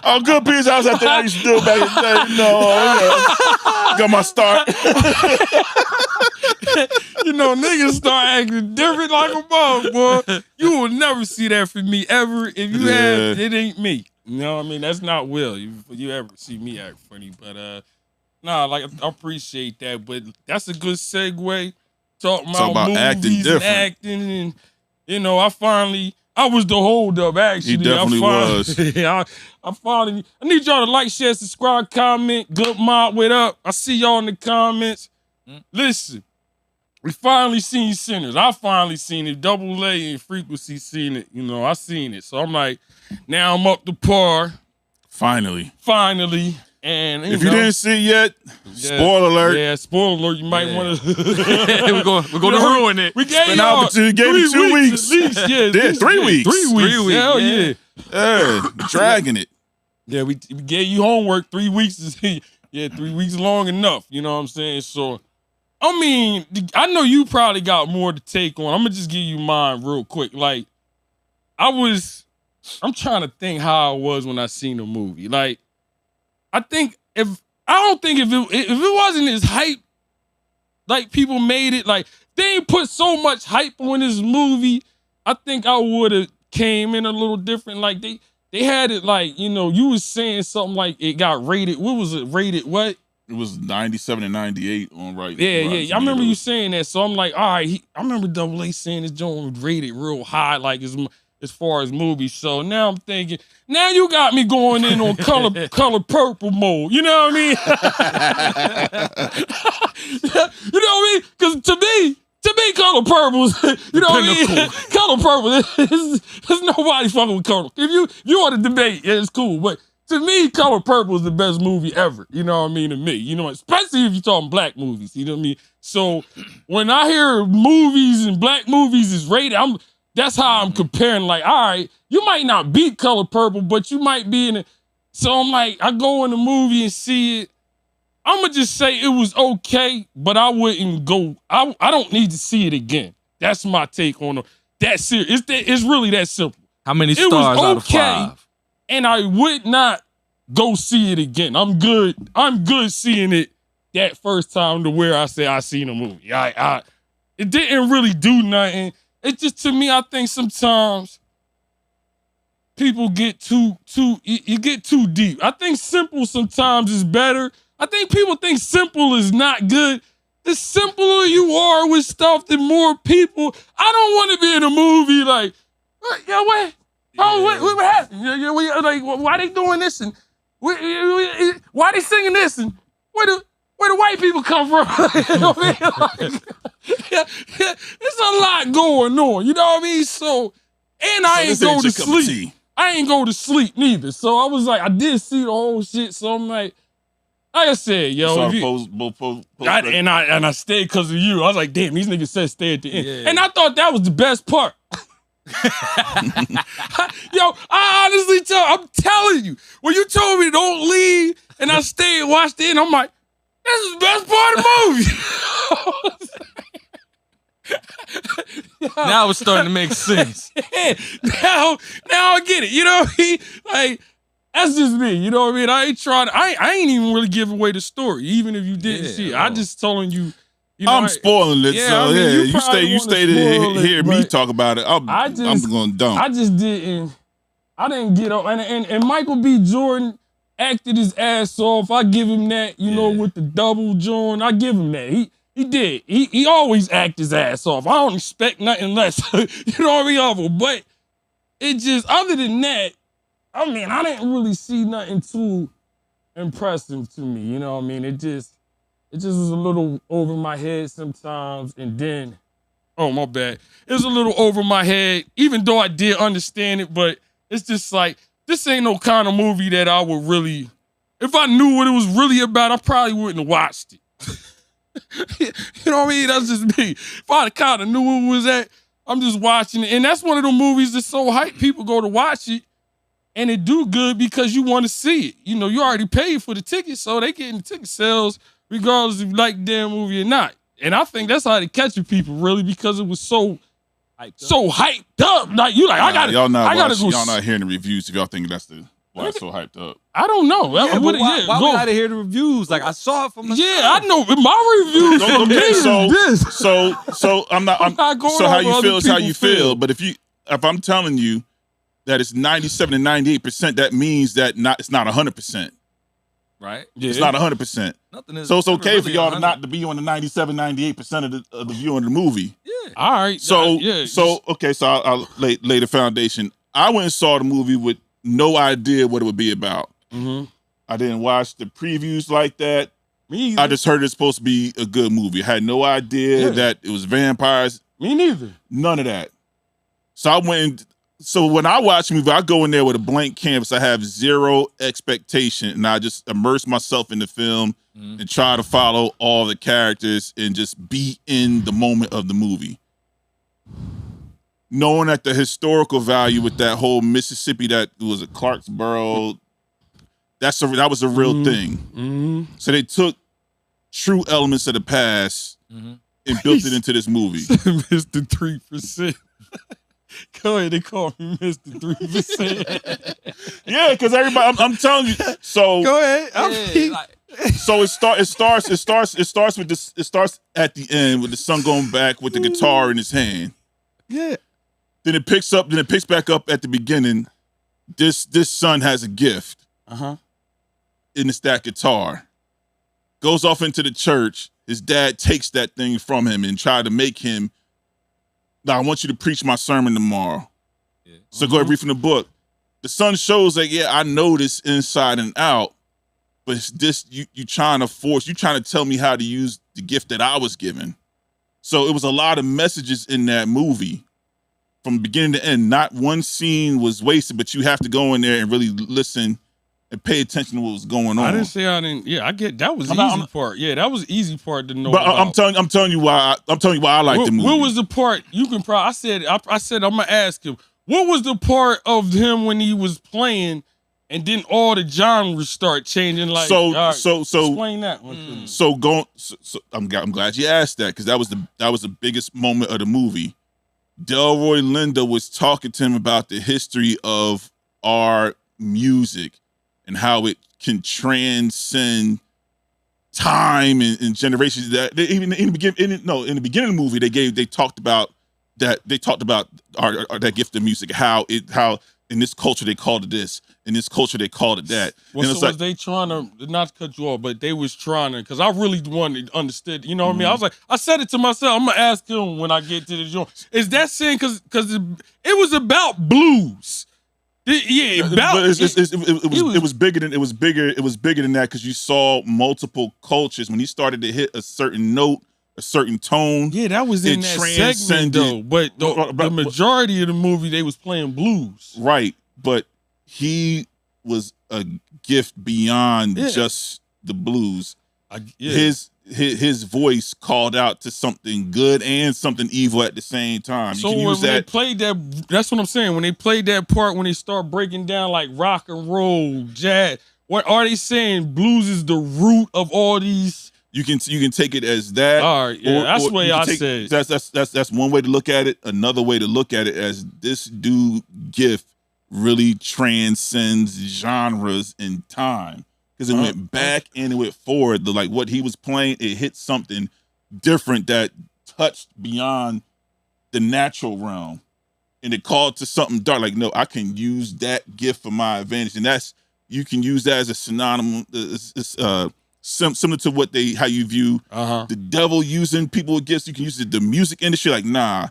Oh, Good Peepz, I was out there. I used to do it back in the day. Got my start. You know, niggas start acting different like a bug, boy. You will never see that from me ever. If you have, it ain't me. You know what I mean? That's not Will. You ever see me act funny. But nah, like I appreciate that. But that's a good segue. Talking about movies and acting, and you know, I was the hold up, actually. He definitely was. I need y'all to like, share, subscribe, comment. Good mob, what up? I see y'all in the comments. Listen, we finally seen Sinners. I finally seen it. Double A and Frequency seen it. You know, I seen it. So I'm like, now I'm up to par. Finally. And if you didn't see it yet, spoiler alert. Yeah, spoiler alert. You might want to. We're going to ruin it. We gave an opportunity. Gave you 2 weeks. At least, yeah. 3 weeks. 3 weeks. Hell yeah. Dragging it. Yeah, we gave you homework. 3 weeks is 3 weeks long enough. You know what I'm saying? So, I mean, I know you probably got more to take on. I'm gonna just give you mine real quick. Like, I'm trying to think how I was when I seen the movie. Like, I don't think if it wasn't as hype, like people made it, like they ain't put so much hype on this movie, I think I would have came in a little different. Like they had it like, you know, you was saying something like it got rated. What was it? Rated what? It was 97 and 98 on right. Yeah. I remember you saying that. So I'm like, all right. I remember Double A saying this joint was rated real high, like as far as movies. So now I'm thinking, now you got me going in on color purple mode. You know what I mean? You know what I mean? Because to me, color purple, you know what I mean? Color purple, there's nobody fucking with color. If you want to debate, yeah, it's cool. But to me, Color Purple is the best movie ever. You know what I mean? To me, you know, especially if you're talking black movies. You know what I mean? So when I hear movies and black movies is rated, that's how I'm comparing. Like, all right, you might not beat Color Purple, but you might be in it. So I'm like, I go in the movie and see it. I'm gonna just say it was okay, but I wouldn't go. I don't need to see it again. That's my take on it. That serious. It's really that simple. How many stars out of 5? And I would not go see it again. I'm good seeing it that first time to where I say I seen a movie. It didn't really do nothing. It just, to me, I think sometimes people get too you get too deep. I think simple sometimes is better. I think people think simple is not good. The simpler you are with stuff, the more people. I don't want to be in a movie like, what? Oh, what happened? Like, why they doing this and why they singing this and where the white people come from? You know what I mean? Like, it's a lot going on. You know what I mean? So, and I ain't go to sleep. I ain't go to sleep neither. So I was like, I did see the whole shit. So I'm like I said, yo, and I stayed because of you. I was like, damn, these niggas said stay at the end. Yeah. And I thought that was the best part. Yo, I'm telling you, when you told me don't leave and I stayed and watched it, and I'm like, this is the best part of the movie. Now it's starting to make sense. Now I get it. You know what I mean? Like, that's just me. You know what I mean? I ain't even really give away the story, even if you didn't see it. I just telling you. You know, I'm spoiling it, so you stay to hear me talk about it. I'm going dumb. I didn't get up. And Michael B. Jordan acted his ass off. I give him that, you know, with the double joint. I give him that. He did. He always act his ass off. I don't expect nothing less. You know what I mean? But it just, other than that, I mean, I didn't really see nothing too impressive to me. You know what I mean? It just was a little over my head sometimes. And then, oh, my bad. It was a little over my head, even though I did understand it. But it's just like, this ain't no kind of movie that I would really, if I knew what it was really about, I probably wouldn't have watched it. You know what I mean? That's just me. If I kind of knew what it was at, I'm just watching it. And that's one of the movies that's so hype, people go to watch it. And it do good because you want to see it. You know, you already paid for the ticket, so they getting the ticket sales regardless if you like the damn movie or not. And I think that's how they catching people, really, because it was so hyped up. Like, you like, I gotta y'all go. Y'all not hearing the reviews if y'all think that's why it's so hyped up. I don't know. Why we gotta hear the reviews? Like, I saw it from the I know. My reviews from this. So I'm not going so how you feel is how you feel. But if I'm telling you that it's 97 to 98%, that means that it's not 100%. Right? Yeah. It's not 100%. So it's okay for y'all to be on the 97, 98% of the view of the movie. Yeah. All right. So I'll lay the foundation. I went and saw the movie with no idea what it would be about. Mm-hmm. I didn't watch the previews like that. Me either. I just heard it's supposed to be a good movie. I had no idea that it was vampires. Me neither. None of that. So when I watch a movie, I go in there with a blank canvas. I have zero expectation, and I just immerse myself in the film and try to follow all the characters and just be in the moment of the movie. Knowing that the historical value with that whole Mississippi, that was a Clarksboro, that was a real thing. Mm-hmm. So they took true elements of the past and built it into this movie. Mr. 3%. Go ahead, they call me Mr. 3%. Yeah, because everybody, I'm telling you. So go ahead. So it starts with this. It starts at the end with the son going back with the guitar in his hand. Yeah. Then it picks back up at the beginning. This son has a gift. Uh-huh. And it's that guitar. Goes off into the church. His dad takes that thing from him and try to make him, I want you to preach my sermon tomorrow. Yeah. So go ahead, read from the book. The son shows that, I know this inside and out, but it's this, you trying to tell me how to use the gift that I was given. So it was a lot of messages in that movie from beginning to end. Not one scene was wasted, but you have to go in there and really listen and pay attention to what was going on. I didn't say I didn't. Yeah, I get that was the easy part. Yeah, that was the easy part to know. But I'm telling you why I like the movie. What was the part you can probably? I said I'm gonna ask him. What was the part of him when he was playing, and then all the genres start changing? Like so explain that one to me. So I'm glad you asked that, because that was the biggest moment of the movie. Delroy Lindo was talking to him about the history of our music and how it can transcend time and generations. That even in the beginning of the movie, they talked about that that gift of music, how in this culture they called it this, in this culture they called it that. Well, so was they trying to, not to cut you off, but they was trying to, because I really wanted to understand, you know what I mean? I was like, I said it to myself, I'm gonna ask him when I get to the joint. Is that saying because it was about blues? It was bigger than that, because you saw multiple cultures. When he started to hit a certain note, a certain tone, that was in that segment though. But the majority of the movie they was playing blues, right? But he was a gift beyond just the blues. His voice called out to something good and something evil at the same time. So when they played that, that's what I'm saying. When they played that part, when they start breaking down like rock and roll, jazz, what are they saying? Blues is the root of all these. You can take it as that. All right, that's the way I said. That's one way to look at it. Another way to look at it as this dude gift really transcends genres and time, because it went back and it went forward. Like what he was playing, it hit something different that touched beyond the natural realm, and it called to something dark. Like, no, I can use that gift for my advantage, and you can use that as a synonym. Similar to how you view the devil using people with gifts. You can use the music industry. Like, nah,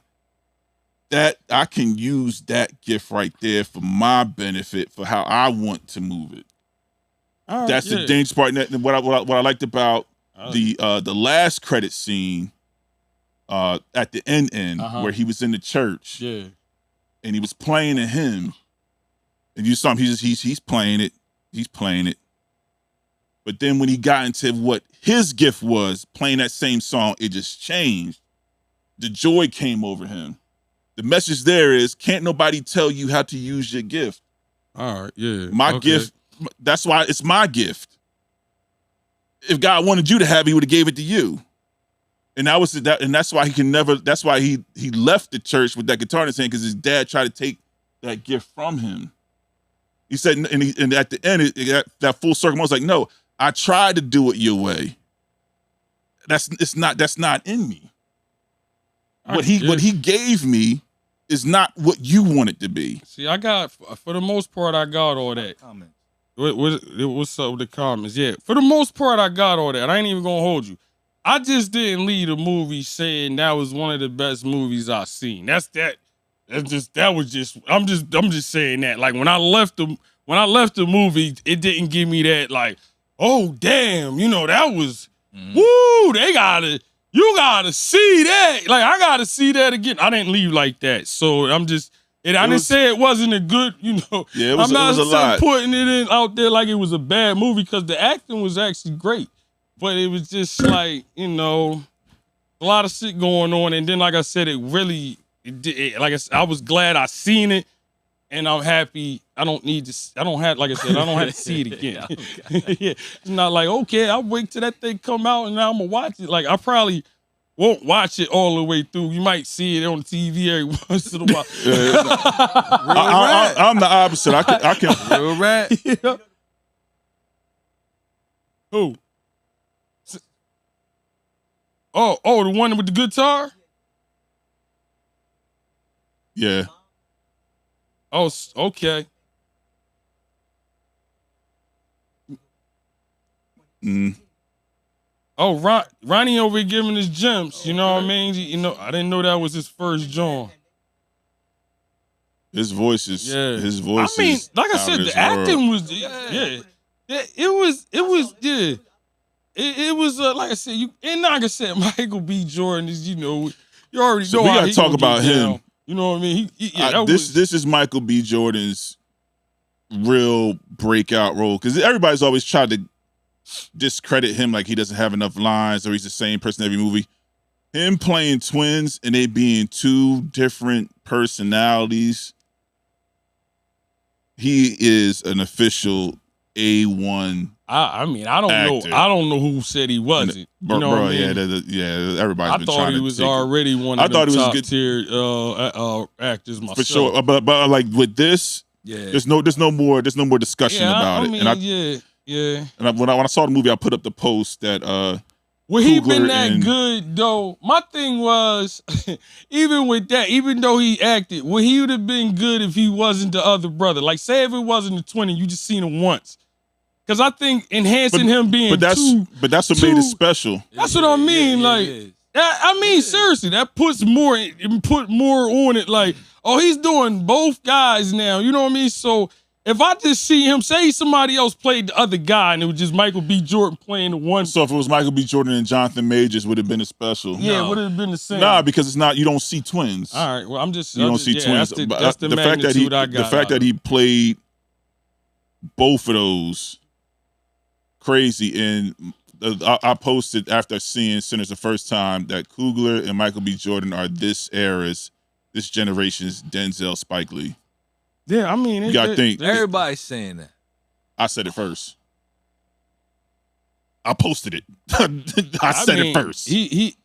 that I can use that gift right there for my benefit, for how I want to move it. That's the dangerous part. And what I liked about the last credit scene at the end where he was in the church, and he was playing a hymn, and you saw him. He's playing it. He's playing it. But then when he got into what his gift was, playing that same song, it just changed. The joy came over him. The message there is, can't nobody tell you how to use your gift. All right, yeah. My gift, that's why it's my gift. If God wanted you to have it, he would have gave it to you. And that's why that's why he left the church with that guitar in his hand, because his dad tried to take that gift from him. He said, and at the end, that full circle, I was like, no, I tried to do it your way. That's not in me. What he gave me is not what you want it to be. See, for the most part, I got all that. What's up with the comments? Yeah, for the most part, I got all that. I ain't even gonna hold you. I just didn't leave the movie saying that was one of the best movies I've seen. I'm just saying that. Like when I left the movie, it didn't give me that like, oh damn, that was woo, you gotta see that. Like I gotta see that again. I didn't leave like that. So I didn't say it wasn't a good, Yeah, it was, I'm not it was a lot. putting it out there like it was a bad movie, because the acting was actually great. But it was just like, a lot of shit going on. And then, like I said, I was glad I seen it, and I'm happy. I don't have to see it again. Yeah. It's not like, okay, I'll wait till that thing come out and now I'm gonna watch it. Like I probably won't watch it all the way through. You might see it on TV every once in a while. I'm the opposite. I can real rat. Yeah. Who? Oh, the one with the guitar? Yeah. Oh, okay. Oh, Ronnie over here giving his gems. You know what I mean? I didn't know that was his first joint. His voice is. I mean, like I said, the acting was. It was like I said, like I said, Michael B. Jordan is, you already know. We gotta talk about him. You know what I mean? This is Michael B. Jordan's real breakout role because everybody's always tried to discredit him like he doesn't have enough lines or he's the same person in every movie. Him playing twins and they being two different personalities, he is an official A1. I mean, I don't actor. know. I don't know who said he wasn't. You know what I mean? Yeah. Everybody's I been thought trying he to was take already one of the top good tier actors myself. for sure. But like with this, there's no more discussion about it. Yeah. And when I saw the movie, I put up the post that Would he been that good though? My thing was, even with that, even though he acted, would he would have been good if he wasn't the other brother? Like, say if it wasn't the twin, you just seen him once. Because I think enhancing him being that's what made it special. That's what I mean. Seriously, that puts more on it. Like, oh, he's doing both guys now. You know what I mean? So if I just see him, say somebody else played the other guy and it was just Michael B. Jordan playing the one. So if it was Michael B. Jordan and Jonathan Majors, would have been a special? Yeah, it would have been the same. Nah, because it's not. You don't see twins. All right. Well, you don't see twins. That's the magnitude I got. The fact that he played both of those. Crazy. And I posted after seeing Sinners the first time that Coogler and Michael B. Jordan are this generation's Denzel Spike Lee. Yeah, I mean, you gotta think. Everybody's saying that. I said it first. I posted it. I said it first.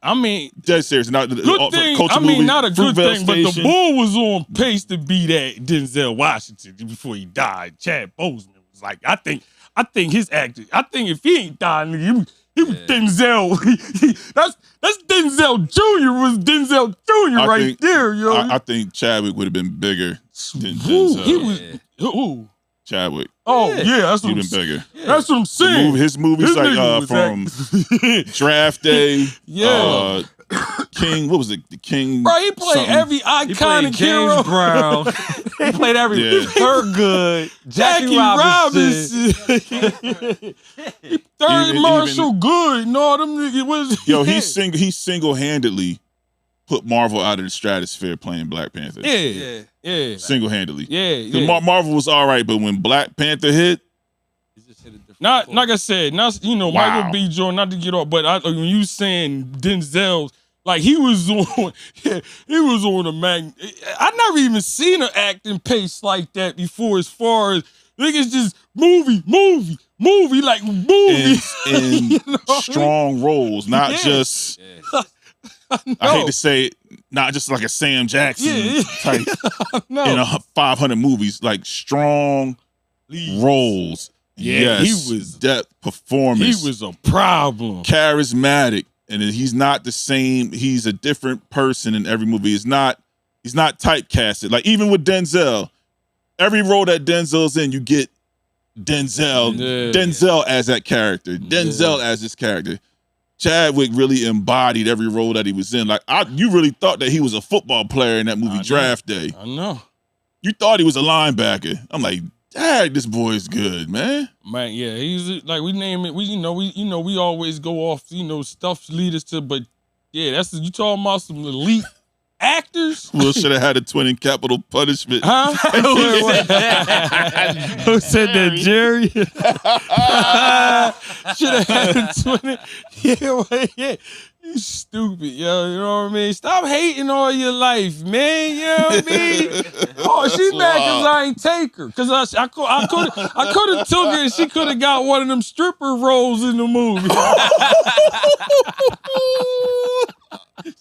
I mean, dead serious. Not good thing. I mean, not a good thing, but the bull was on pace to be that Denzel Washington before he died. Chad Boseman was like, I think his acting. I think if he ain't died, he was Denzel. That's Denzel Jr. was Denzel Jr. there, yo. I think Chadwick would have been bigger than Denzel. He was who? Chadwick. Oh yeah, that's what he'd been bigger. Yeah. That's what I'm saying. His movies like from Draft Day. Yeah. King, what was it? The King. Bro, he played every iconic hero. James Brown. He played every Thurgood, Jackie Robinson. Third Marshall Good and all them niggas. Yo, he single-handedly put Marvel out of the stratosphere playing Black Panther. Yeah. Single-handedly. Yeah. Marvel was all right, but when Black Panther hit, not like I said, Michael B. Jordan, not to get off, but when you saying Denzel's, like he was on a I never even seen an acting pace like that before. As far as niggas just movie, like movie, in strong roles, not just. I hate to say it, not just like a Sam Jackson type in 500 movies, like strong roles. Yeah, he was depth performance. He was a problem. Charismatic, and he's not the same. He's a different person in every movie. He's not typecasted. Like even with Denzel, every role that Denzel's in, you get Denzel. Yeah. Denzel as that character. Denzel as this character. Chadwick really embodied every role that he was in. Like you really thought that he was a football player in that movie Draft Day. I know. You thought he was a linebacker. I'm like, dang, this boy is good, man. Man, yeah, he's like we name it. We always go off. Stuff lead us to, but yeah, you talking about some elite actors. Will should have had a twin in Capital Punishment. Huh? Who said that, Jerry? Should have had a twin. Yeah. You stupid, yo. You know what I mean? Stop hating all your life, man. You know what I mean? Oh, she mad because I ain't take her. Because I could have took her and she could have got one of them stripper roles in the movie.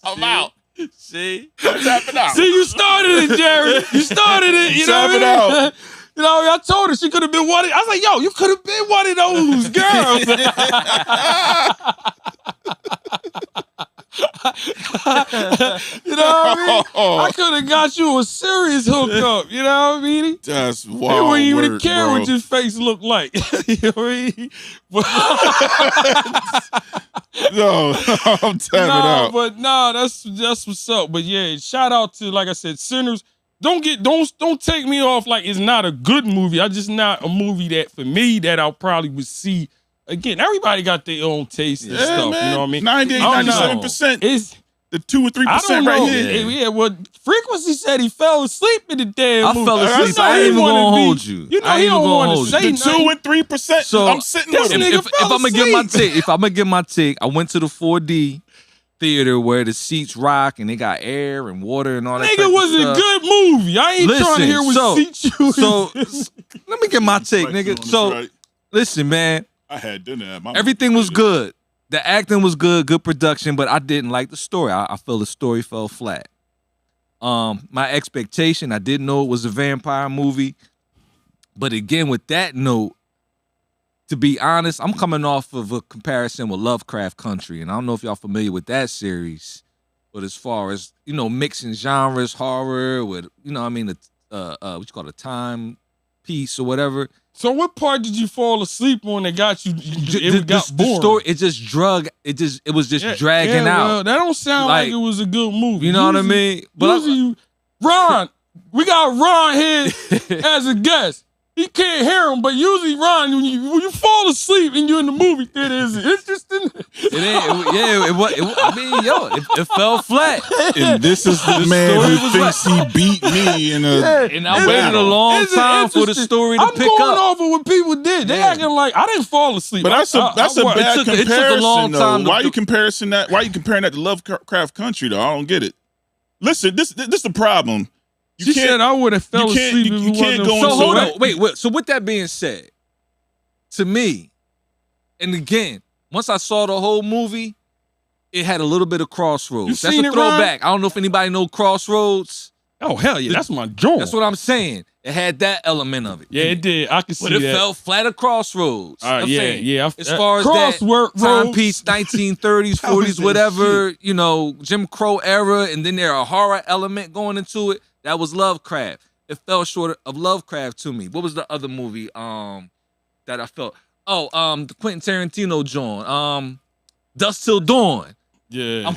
I'm out. See? I'm tapping out. See, you started it, Jerry. You started it. You know what I mean? You know, I told her she could have been one. I was like, yo, you could have been one of those girls. You know what I mean? I could have got you a serious hookup. You know what I mean? That's wild. You wouldn't even care bro. what your face looked like. You know what I mean? No, I'm tapping out. But that's what's up. But yeah, shout out to, like I said, Sinners. Don't take me off like it's not a good movie. I just not a movie that for me that I'll probably would see again. Everybody got their own taste and stuff. Man. You know what I mean? 98, 97%. The 2 or 3% I don't know. right here. Yeah, well, Frequency said he fell asleep in the damn movie. I fell asleep. I ain't even gonna hold you. You know I ain't he even don't gonna want hold to you. say The 2 nothing. and 3%. So, I'm sitting this with him. nigga If I'm gonna give my take, I went to the 4D theater where the seats rock and they got air and water and all that. Nigga was a good movie. I ain't trying to hear what seats you So let me get my take, nigga. So Right. listen, man. I had dinner at my Everything was good. The acting was good production, but I didn't like the story. I feel the story fell flat. My expectation, I didn't know it was a vampire movie. But again, with that note, to be honest, I'm coming off of a comparison with Lovecraft Country, and I don't know if y'all familiar with that series. But as far as, you know, mixing genres, horror with, you know, I mean, what you call it, a time piece or whatever. So what part did you fall asleep on that got you? It got boring. The story, it was just dragging out. Well, that don't sound like it was a good movie. You know what I mean? But Ron, we got Ron here as a guest. He can't hear him, but usually Ron, when you fall asleep and you're in the movie theater, is it interesting? It fell flat. And this is the man who thinks he beat me in a. And I waited a long time for the story to pick up. I'm going off of what people did. They acting like I didn't fall asleep. But that's a bad comparison. It took a long time. Why are you comparing that to Lovecraft Country though? I don't get it. Listen, this is the problem. She said I would have fell asleep if you can't go So hold on, wait. So with that being said, to me, and again, once I saw the whole movie, it had a little bit of Crossroads. That's a throwback. I don't know if anybody know Crossroads. Oh hell yeah, that's my joint. That's what I'm saying. It had that element of it. Yeah, it did. I can see that. But it fell flat at Crossroads. Yeah. As far as that timepiece, 1930s, 40s, whatever, you know, Jim Crow era, and then there a horror element going into it. That was Lovecraft. It fell short of Lovecraft to me. What was the other movie that I felt? The Quentin Tarantino joint. Dusk Till Dawn. Yeah.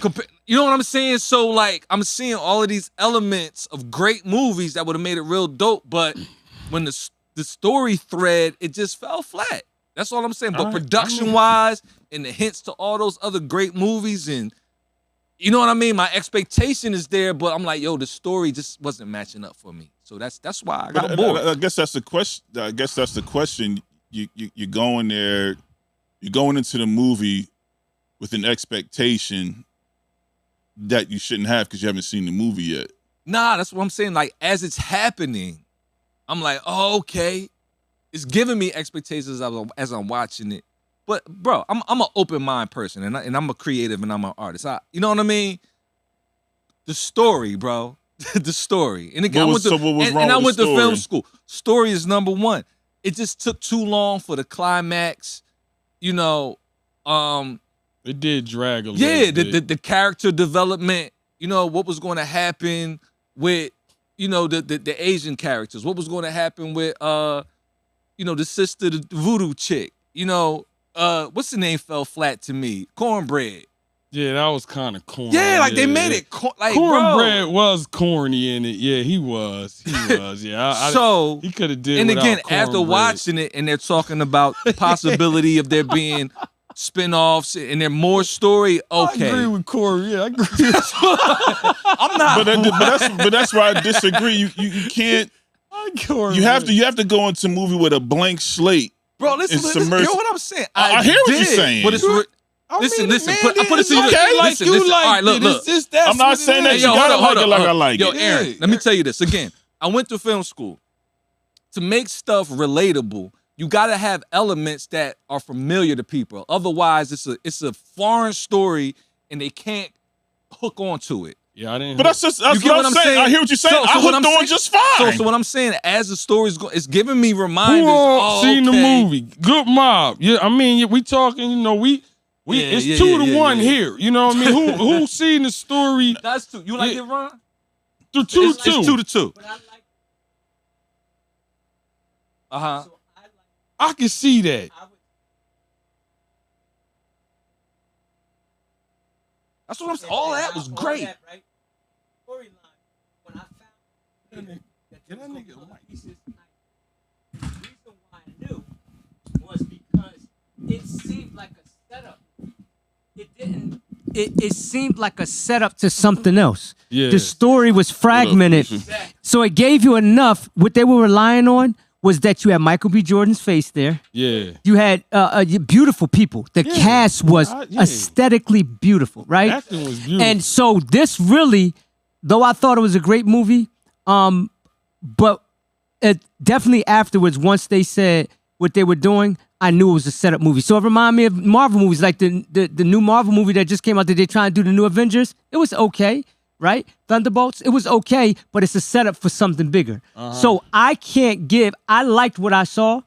You know what I'm saying? So like I'm seeing all of these elements of great movies that would have made it real dope, but when the story thread, it just fell flat. That's all I'm saying. But production-wise, and the hints to all those other great movies, and you know what I mean? My expectation is there, but I'm like, yo, the story just wasn't matching up for me. So that's why I got bored. I guess that's the question. You're going there, you're going into the movie with an expectation that you shouldn't have because you haven't seen the movie yet. Nah, that's what I'm saying. Like, as it's happening, I'm like, oh, okay. It's giving me expectations as I'm watching it. But bro, I'm an open mind person, and I'm a creative, and I'm an artist. You know what I mean? The story, bro, the story. And again, I went to film school. Story is number one. It just took too long for the climax. You know, it did drag a little bit. The character development. You know what was going to happen with, you know, the Asian characters. What was going to happen with you know, the sister, the voodoo chick. You know. What's the name fell flat to me? Cornbread. Yeah, that was kind of corny. Yeah, like they made it like Cornbread was corny in it. Yeah, he was. Yeah, so he could have did. And again, after watching it, and they're talking about the possibility of there being spinoffs and there more story. Okay, I agree with Corey. Yeah, I agree. I'm not. But that's why I disagree. You can't. You have to go into a movie with a blank slate. Bro, listen, you know what I'm saying? I hear what you're saying. But it's listen. I put it to you. Okay, listen. All right, look. I'm not saying that you gotta like it like I like it. Yo, Aaron, let me tell you this again. I went to film school. To make stuff relatable, you gotta have elements that are familiar to people. Otherwise, it's a foreign story, and they can't hook onto it. Yeah, I didn't. But that's what I'm saying. I hear what you're saying. I hooked on just fine. So what I'm saying, as the story's going, it's giving me reminders. Who all seen the movie? Good Mob. Yeah, I mean, we talking. You know, it's 2-1 here. You know what I mean? Who seen the story? That's 2. You like it, Ron? 2-2. It's 2-2. I can see that. That's what I'm saying. All that was great. Storyline. When I found that nigga the reason why I knew was because it seemed like a setup. It didn't it seemed like a setup to something else. Yeah. The story was fragmented, so it gave you enough. What they were relying on was that you had Michael B. Jordan's face there. Yeah. You had beautiful people. The cast was aesthetically beautiful, right? Acting was beautiful. And so this really, though I thought it was a great movie, but it definitely afterwards, once they said what they were doing, I knew it was a setup movie. So it reminded me of Marvel movies, like the new Marvel movie that just came out that they're trying to do the new Avengers. It was okay, right? Thunderbolts, it was okay, but it's a setup for something bigger. So I liked what I saw.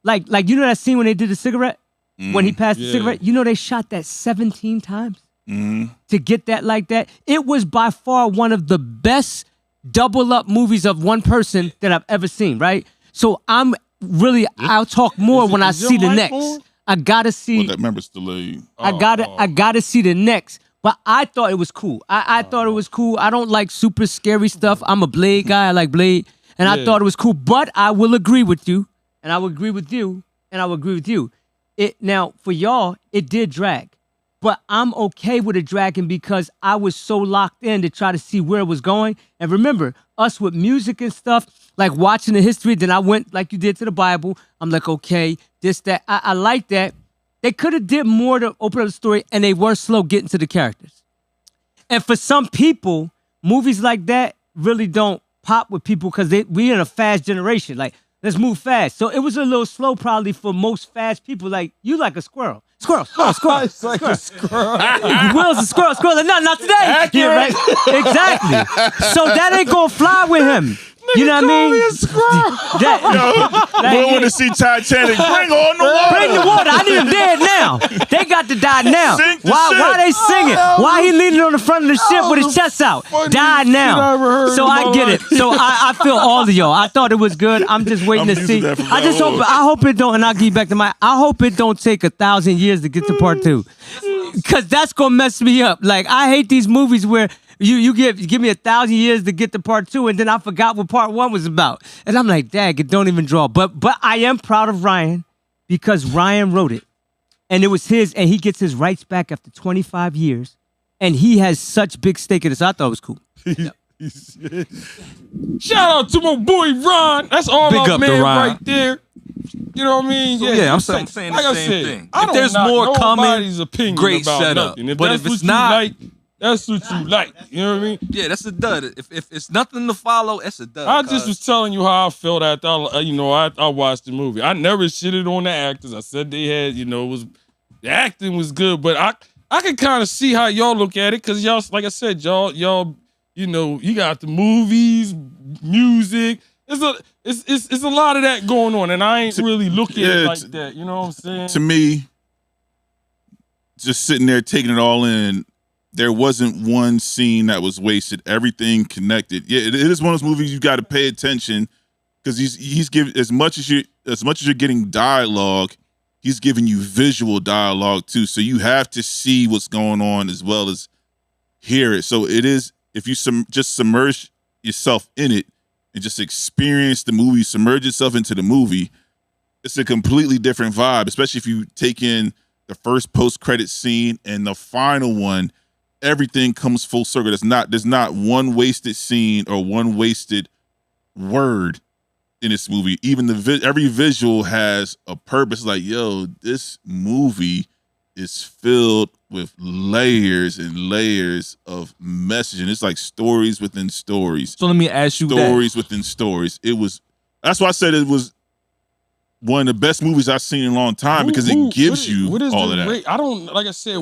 Like you know that scene when they did the cigarette? When he passed the cigarette? You know they shot that 17 times to get that like that. It was by far one of the best double up movies of one person that I've ever seen, right? So I'll talk more when I see the next. I gotta see. Well, that member's delayed. I gotta see the next. But I thought it was cool. I thought it was cool. I don't like super scary stuff. I'm a Blade guy. I like Blade. And I thought it was cool. But I will agree with you. And I will agree with you. And I will agree with you. Now, for y'all, it did drag. But I'm okay with it dragging because I was so locked in to try to see where it was going. And remember, us with music and stuff, like watching the history, then I went, like you did, to the Bible. I'm like, okay, this, that. I like that. They could have did more to open up the story, and they were slow getting to the characters. And for some people, movies like that really don't pop with people because we're in a fast generation. Like, let's move fast. So it was a little slow probably for most fast people. Like, you like a squirrel. Squirrel. It's like a squirrel. Will's a squirrel. Like, no, not today. Accurate. Yeah, right? Exactly. So that ain't gonna fly with him. You know what I mean? Me a squirrel. We want to see Titanic. Bring on the water. Bring the water. I need him dead now. They got to die now. Sink the Why ship. they singing? Why he leaning on the front of the ship with his chest out? Die now. So I get it. So I feel all of y'all. I thought it was good. I'm just waiting to see. I hope it don't, and I'll give you back to I hope it don't take 1,000 years to get to part 2. Because that's going to mess me up. Like, I hate these movies where you give me 1,000 years to get to part 2, and then I forgot what part 1 was about. And I'm like, dag, it don't even draw. But I am proud of Ryan because Ryan wrote it. And it was his, and he gets his rights back after 25 years. And he has such big stake in it. So I thought it was cool. Shout out to my boy Ron. That's all Big up, up to man, Ron. right there. You know what I mean? Yeah, I'm saying like the I same said, thing. I If don't there's knock more coming, nobody's opinion great about setup. nothing. If But that's if it's what not, you like, that's what you like. You know what I mean? Yeah, that's a dud. If it's nothing to follow, it's a dud. I just was telling you how I felt after I watched the movie. I never shitted on the actors. I said they had, the acting was good, but I can kind of see how y'all look at it because y'all, like I said, y'all, you got the movies, music. It's a lot of that going on, and I ain't really looking at it like that. You know what I'm saying? To me, just sitting there taking it all in, there wasn't one scene that was wasted. Everything connected. Yeah, it is one of those movies you got to pay attention because he's giving as much as you're getting dialogue, he's giving you visual dialogue too. So you have to see what's going on as well as hear it. So it is, if you just submerge yourself in it and just experience the movie, submerge yourself into the movie, it's a completely different vibe, especially if you take in the first post-credit scene and the final one. Everything comes full circle. There's not one wasted scene or one wasted word in this movie. Even every visual has a purpose. Like, yo, this movie is filled with layers and layers of messaging. It's like stories within stories. So let me ask you stories within stories. That's why I said it was one of the best movies I've seen in a long time because it gives you all of that. I don't, like I said,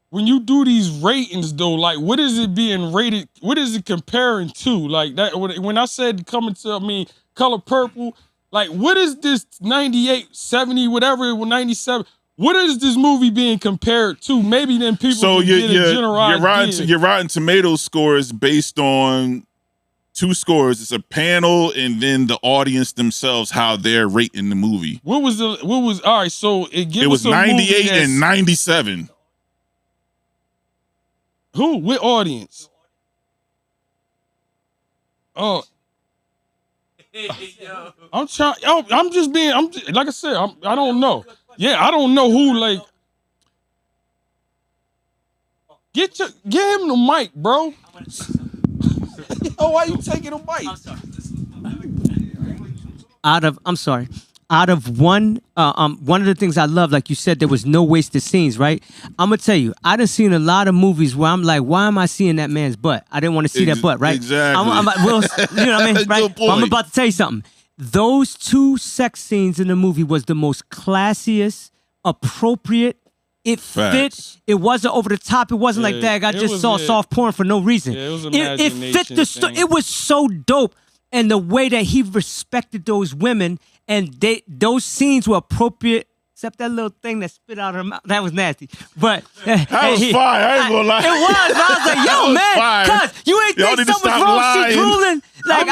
when you do these ratings though, like what is it being rated? What is it comparing to? Like that when I said coming to Color Purple, like what is this 98, 70, whatever, 97? What is this movie being compared to? Maybe then people can get a general idea. Your Rotten Tomatoes score is based on 2 scores. It's a panel and then the audience themselves, how they're rating the movie. All right, so it was 98 and 97. Who? What audience? Oh. I'm trying. I'm just like I said. I don't know. Yeah, I don't know who. Like, Get him the mic, bro. Oh, why you taking the mic? I'm sorry. Out of one of the things I love, like you said, there was no wasted scenes, right? I'm gonna tell you, I done seen a lot of movies where I'm like, why am I seeing that man's butt? I didn't want to see that butt, right? Exactly. You know what I mean, right? But I'm about to tell you something. Those 2 sex scenes in the movie was the most classiest, appropriate. It fit. It wasn't over the top. It wasn't like that. I just saw soft porn for no reason. Yeah, it was it fit the story. It was so dope. And the way that he respected those women, and those scenes were appropriate, except that little thing that spit out her mouth. That was nasty. But that was fire. I ain't gonna lie. It was. I was like, yo, man, cuz you ain't think something was wrong. She drooling. Like,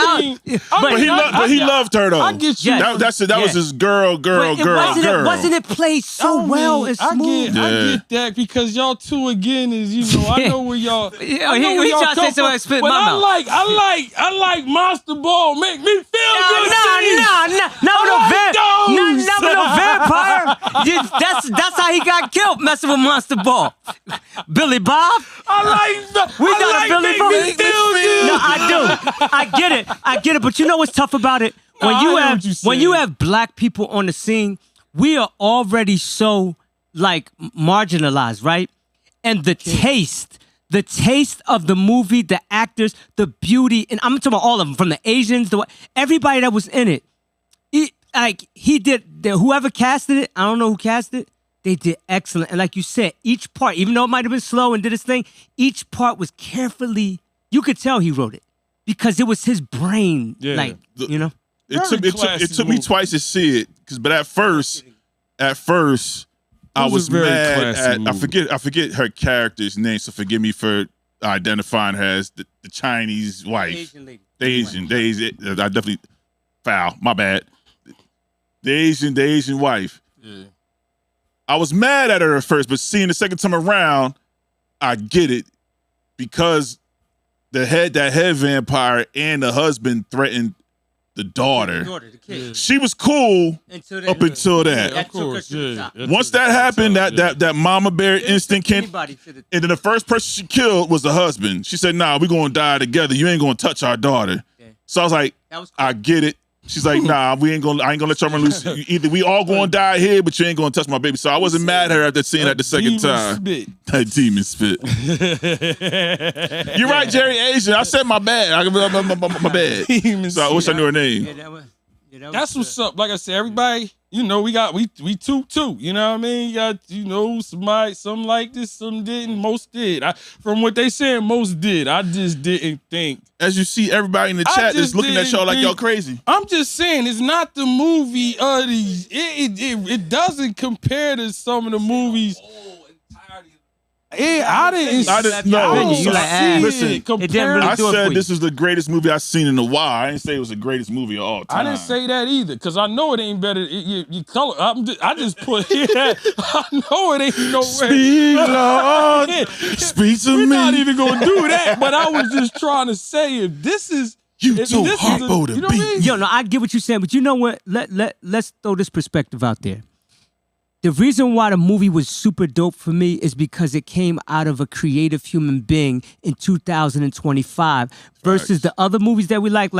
but he loved her though. I get you. That was his girl. Wasn't it played so well and smooth? I get that because y'all two again is I know where y'all. He trying to say something spit in my mouth. I like Monster Ball. Make me feel good. Not with no vampire. That's how he got killed, messing with Monster Ball. Billy Bob. We got a Billy Bob. No, I do. I get it. But you know what's tough about it? When you have black people on the scene, we are already so like marginalized, right? And the taste of the movie, the actors, the beauty, and I'm talking about all of them, from the Asians, everybody that was in it. Whoever casted it, I don't know who casted it, they did excellent. And like you said, each part, even though it might have been slow and did his thing, each part was carefully, you could tell he wrote it because it was his brain, It took me twice to see it, but at first, I was mad at, I forget her character's name, so forgive me for identifying her as the Chinese wife. The Asian I definitely foul, my bad. The Asian wife. Yeah. I was mad at her at first, but seeing the second time around, I get it. Because that head vampire and the husband threatened the daughter. The kid. She was cool up until that. Of course, Once that happened, that mama bear instinct came. And then the first person she killed was the husband. She said, nah, we're going to die together. You ain't going to touch our daughter. Okay. So I was like, I get it. She's like, nah, I ain't gonna let y'all run loose. Either we all gonna die here, but you ain't gonna touch my baby. So I wasn't mad at her after seeing that the second time. That demon spit. You're right, Jerry Asian. I said my bad. My bad. So I wish I knew her name. That's what's up. Like I said, everybody, we two. You know what I mean? You got, some like this, some didn't, most did. From what they said, most did. I just didn't think. As you see, everybody in the chat is looking at y'all like y'all crazy. I'm just saying, it's not the movie. It doesn't compare to some of the movies. I didn't know. Listen, I said this is the greatest movie I've seen in a while. I didn't say it was the greatest movie of all time. I didn't say that either, because I know it ain't better. You color. I just put I know it ain't no way. Speak, Lord. Speak to me. We're not even gonna do that. But I was just trying to say, if this is Harpo to beat. Yo, no, I get what you're saying, but you know what? Let's throw this perspective out there. The reason why the movie was super dope for me is because it came out of a creative human being in 2025 versus the other movies that we like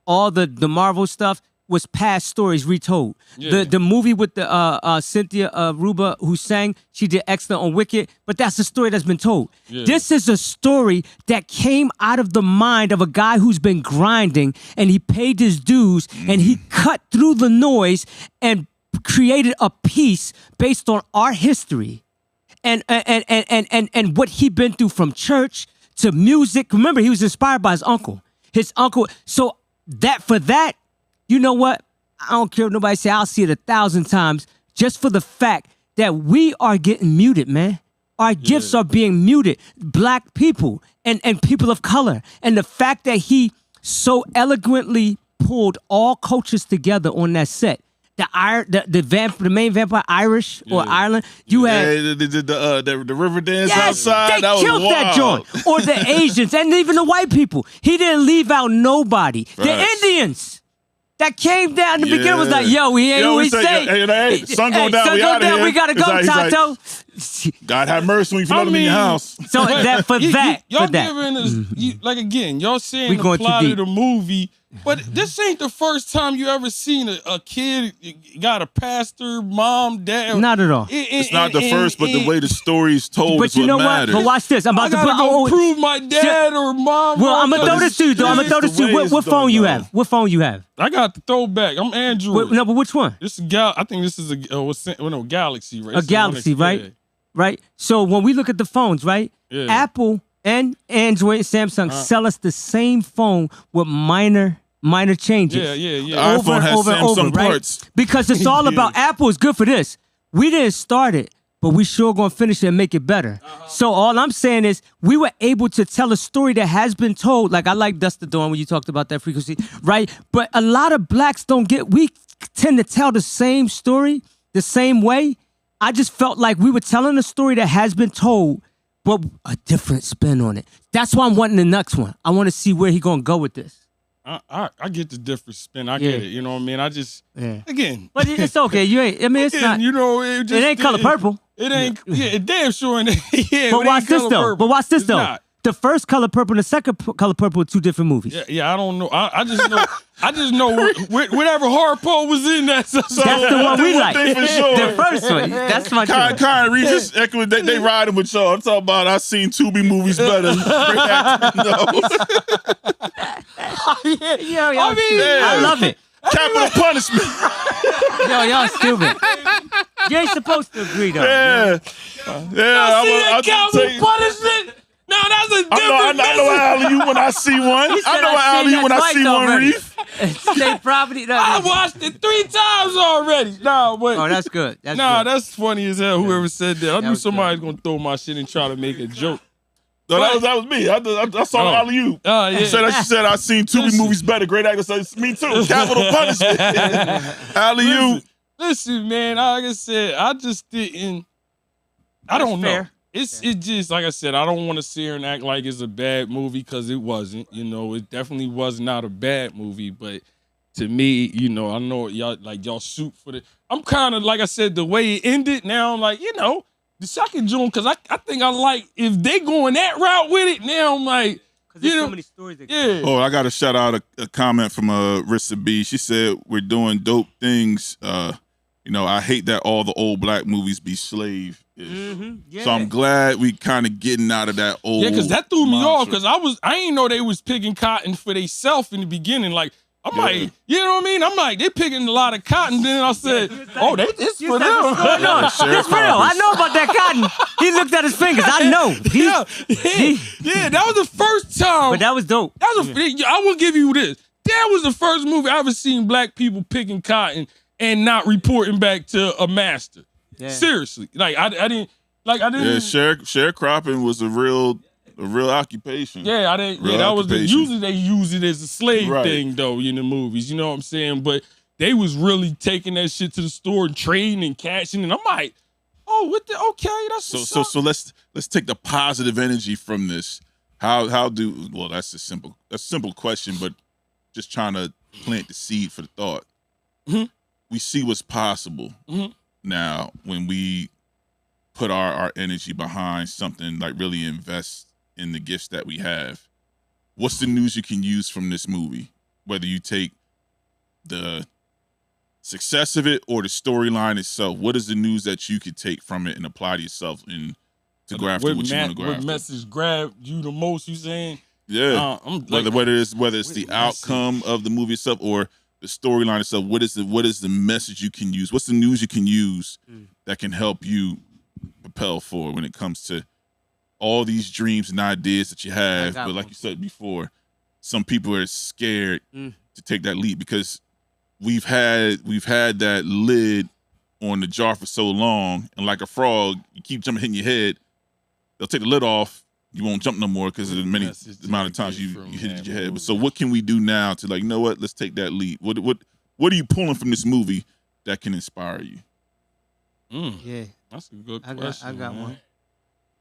all the Marvel stuff was past stories retold. Yeah. The movie with the Cynthia Ruba who sang, she did excellent on Wicked, but that's a story that's been told. Yeah. This is a story that came out of the mind of a guy who's been grinding, and he paid his dues, and he cut through the noise and created a piece based on our history and what he'd been through, from church to music. Remember, he was inspired by his uncle. So that, you know what? I don't care if nobody say, I'll see it 1,000 times, just for the fact that we are getting muted, man. Our gifts are being muted. Black people and people of color. And the fact that he so eloquently pulled all cultures together on that set. The main vampire, Irish or Ireland. You had the river dance outside. They killed that joint. Or the Asians and even the white people. He didn't leave out nobody. Right. The Indians that came down in the beginning was like, yo, we ain't what he say. Hey, sun going down, we out of here. We gotta go, Tato. God have mercy when you let them in your house. So that for that, y'all for that. giving us like again, y'all saying We the going too plot of deep. the movie, but this ain't the first time you ever seen a kid got a pastor, mom, dad. Not at all. It's not the first, but the way the story is told But is you what know matters. what? But watch this. I'm I about to gotta put. go prove my dad or mom. Well, I'm wrong, gonna throw 'cause this to you, though. I'm gonna throw this to you. What phone you have? What phone you have? I got the throwback. I'm Android. No, but which one? This is I think this is a Galaxy, right? A Galaxy, right? Yeah. Right. So when we look at the phones, right? Yeah. Apple and Android, Samsung sell us the same phone with minor changes. Yeah. The iPhone has Samsung parts. Right? Because it's all about Apple is good for this. We didn't start it, but we sure gonna finish it and make it better. So all I'm saying is we were able to tell a story that has been told. Like I like Dust the Dawn when you talked about that frequency, right? But a lot of blacks we tend to tell the same story the same way. I just felt like we were telling a story that has been told, but a different spin on it. That's why I'm wanting the next one. I want to see where he gonna go with this. I get the different spin. I get it. You know what I mean? I just again. But it's okay. You ain't. I mean, it's not. You know, it ain't color purple. It ain't. Yeah, it damn sure ain't. Yeah, But watch this though. But watch this though. Not. The first Color Purple and the second Color Purple are two different movies. Yeah, I don't know. I just know. I just know whatever Harpo was in that. So That's the one we like. For sure. The first one. That's my choice. Kai and Reed just echoing. They riding with y'all. I'm talking about. I seen Tubi movies better. Great acting, Yo, I love it. Capital punishment. Yo, y'all stupid. You ain't supposed to agree though. Yeah. I see that capital punishment. No, that's a different. I know alley you when I see one. I know alley you when I see one, Reef. State property. No, I watched it 3 times already. No, but oh, that's good. That's funny as hell. Whoever said that, I knew was somebody's gonna throw my shit and try to make a joke. No, that was me. I saw alley you. Yeah. She said I seen Tubi movies better. Great actor says me too. Capital punishment. Alley you. Listen, man. Like I said, I just didn't. I don't know. Fair. It's just like I said. I don't want to sit here and act like it's a bad movie because it wasn't. You know, it definitely was not a bad movie. But to me, you know, I know y'all shoot for the. I'm kind of like I said the way it ended. Now I'm like, you know, the second June because I think I like if they going that route with it. Now I'm like, there's so many stories. Yeah. Oh, I got to shout out a comment from Rissa B. She said we're doing dope things. You know, I hate that all the old black movies be slave. Yeah. So I'm glad we kind of getting out of that old. Yeah, because that threw me off mantra. because I ain't know they was picking cotton for theyself in the beginning. Like, I'm like, you know what I mean? I'm like, they picking a lot of cotton. Then I said, oh, this for them. What's going on? It's real. I know about that cotton. He looked at his fingers. I know. Yeah, that was the first time. But that was dope. I will give you this. That was the first movie I ever seen black people picking cotton and not reporting back to a master. Yeah. Seriously, like I didn't. Yeah, sharecropping was a real occupation. Yeah, I didn't. Yeah, that was usually they use it as a slave thing though in the movies. You know what I'm saying? But they was really taking that shit to the store and trading and cashing. And I'm like, oh, okay, that's so let's take the positive energy from this. That's a simple question, but just trying to plant the seed for the thought. Mm-hmm. We see what's possible. Mm-hmm. Now, when we put our energy behind something, like really invest in the gifts that we have, what's the news you can use from this movie? Whether you take the success of it or the storyline itself, what is the news that you could take from it and apply to yourself and to go after what you want to go after? What message grabbed you the most, you saying? Yeah. Whether it's the outcome of the movie itself or the storyline itself, what is the message you can use? What's the news you can use that can help you propel forward when it comes to all these dreams and ideas that you have? But like you said before, some people are scared to take that leap because we've had that lid on the jar for so long, and like a frog, you keep jumping, hitting your head. They'll take the lid off. You won't jump no more because of the amount of times you hit your head. But so what can we do now to, like, you know what? Let's take that leap. What are you pulling from this movie that can inspire you? Yeah, that's a good question. I got one.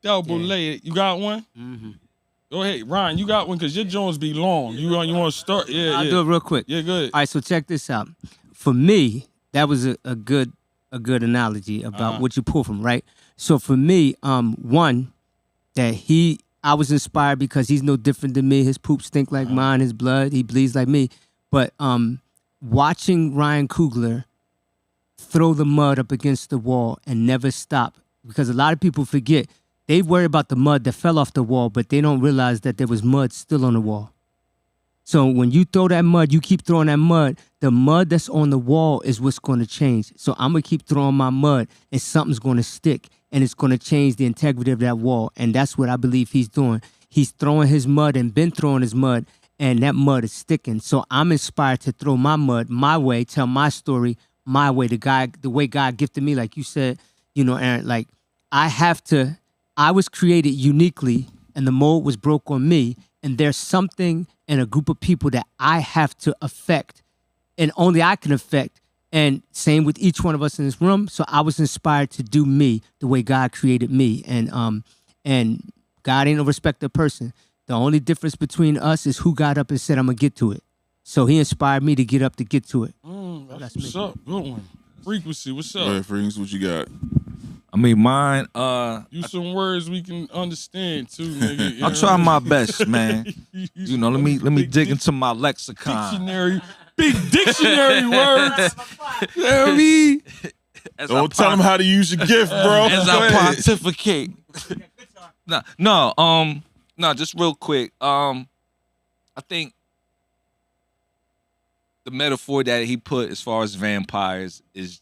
Double layered. You got one? Mm-hmm. Go ahead, Ryan. You got one because your Jones be long. You want to start? Yeah, I'll do it real quick. Yeah, good. All right, so check this out. For me, that was a good a good analogy about what you pull from, right? So for me, one, that I was inspired because he's no different than me. His poops stink like mine, his blood, he bleeds like me. But watching Ryan Coogler throw the mud up against the wall and never stop, because a lot of people forget, they worry about the mud that fell off the wall, but they don't realize that there was mud still on the wall. So when you throw that mud, you keep throwing that mud, the mud that's on the wall is what's going to change. So I'm going to keep throwing my mud and something's going to stick and it's going to change the integrity of that wall. And that's what I believe he's doing. He's throwing his mud and been throwing his mud, and that mud is sticking. So I'm inspired to throw my mud my way, tell my story my way, the way God gifted me, like you said, Aaron, like I was created uniquely and the mold was broke on me. And there's something in a group of people that I have to affect and only I can affect. And same with each one of us in this room. So I was inspired to do me the way God created me. And God ain't no respecter of person. The only difference between us is who got up and said, I'm going to get to it. So he inspired me to get up to get to it. That's what's up. Good one. Frequency, what's up? All right, Frequency, what you got? I mean, mine. Use some words we can understand too, nigga. I'll try my best, man. Let me dig into my lexicon. Dictionary, big dictionary words. You know what I mean? Don't tell them how to use your gift, bro. As I pontificate. No, just real quick. I think the metaphor that he put as far as vampires is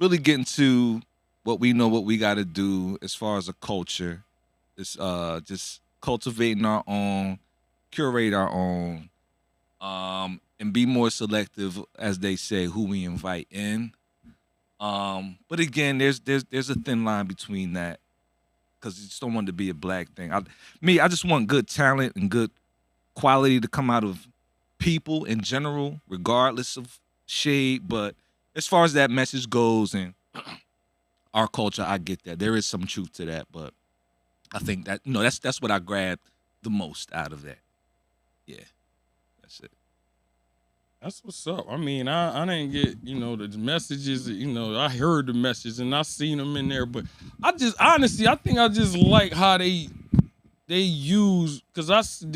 really getting to what we know what we got to do as far as a culture. It's just cultivating our own, curate our own, and be more selective, as they say, who we invite in. But again, there's a thin line between that, because you just don't want it to be a black thing. I just want good talent and good quality to come out of people in general, regardless of shade. But as far as that message goes and our culture, I get that. There is some truth to that, but I think that that's what I grabbed the most out of that. Yeah, that's it. That's what's up. I mean, I didn't get, the messages, I heard the message and I seen them in there, but I think I just like how they use, because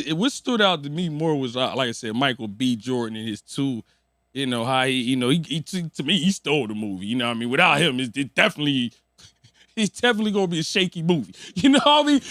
what stood out to me more was, like I said, Michael B. Jordan and his two, how he to me, he stole the movie, you know what I mean? Without him, it's definitely gonna be a shaky movie. You know what I mean?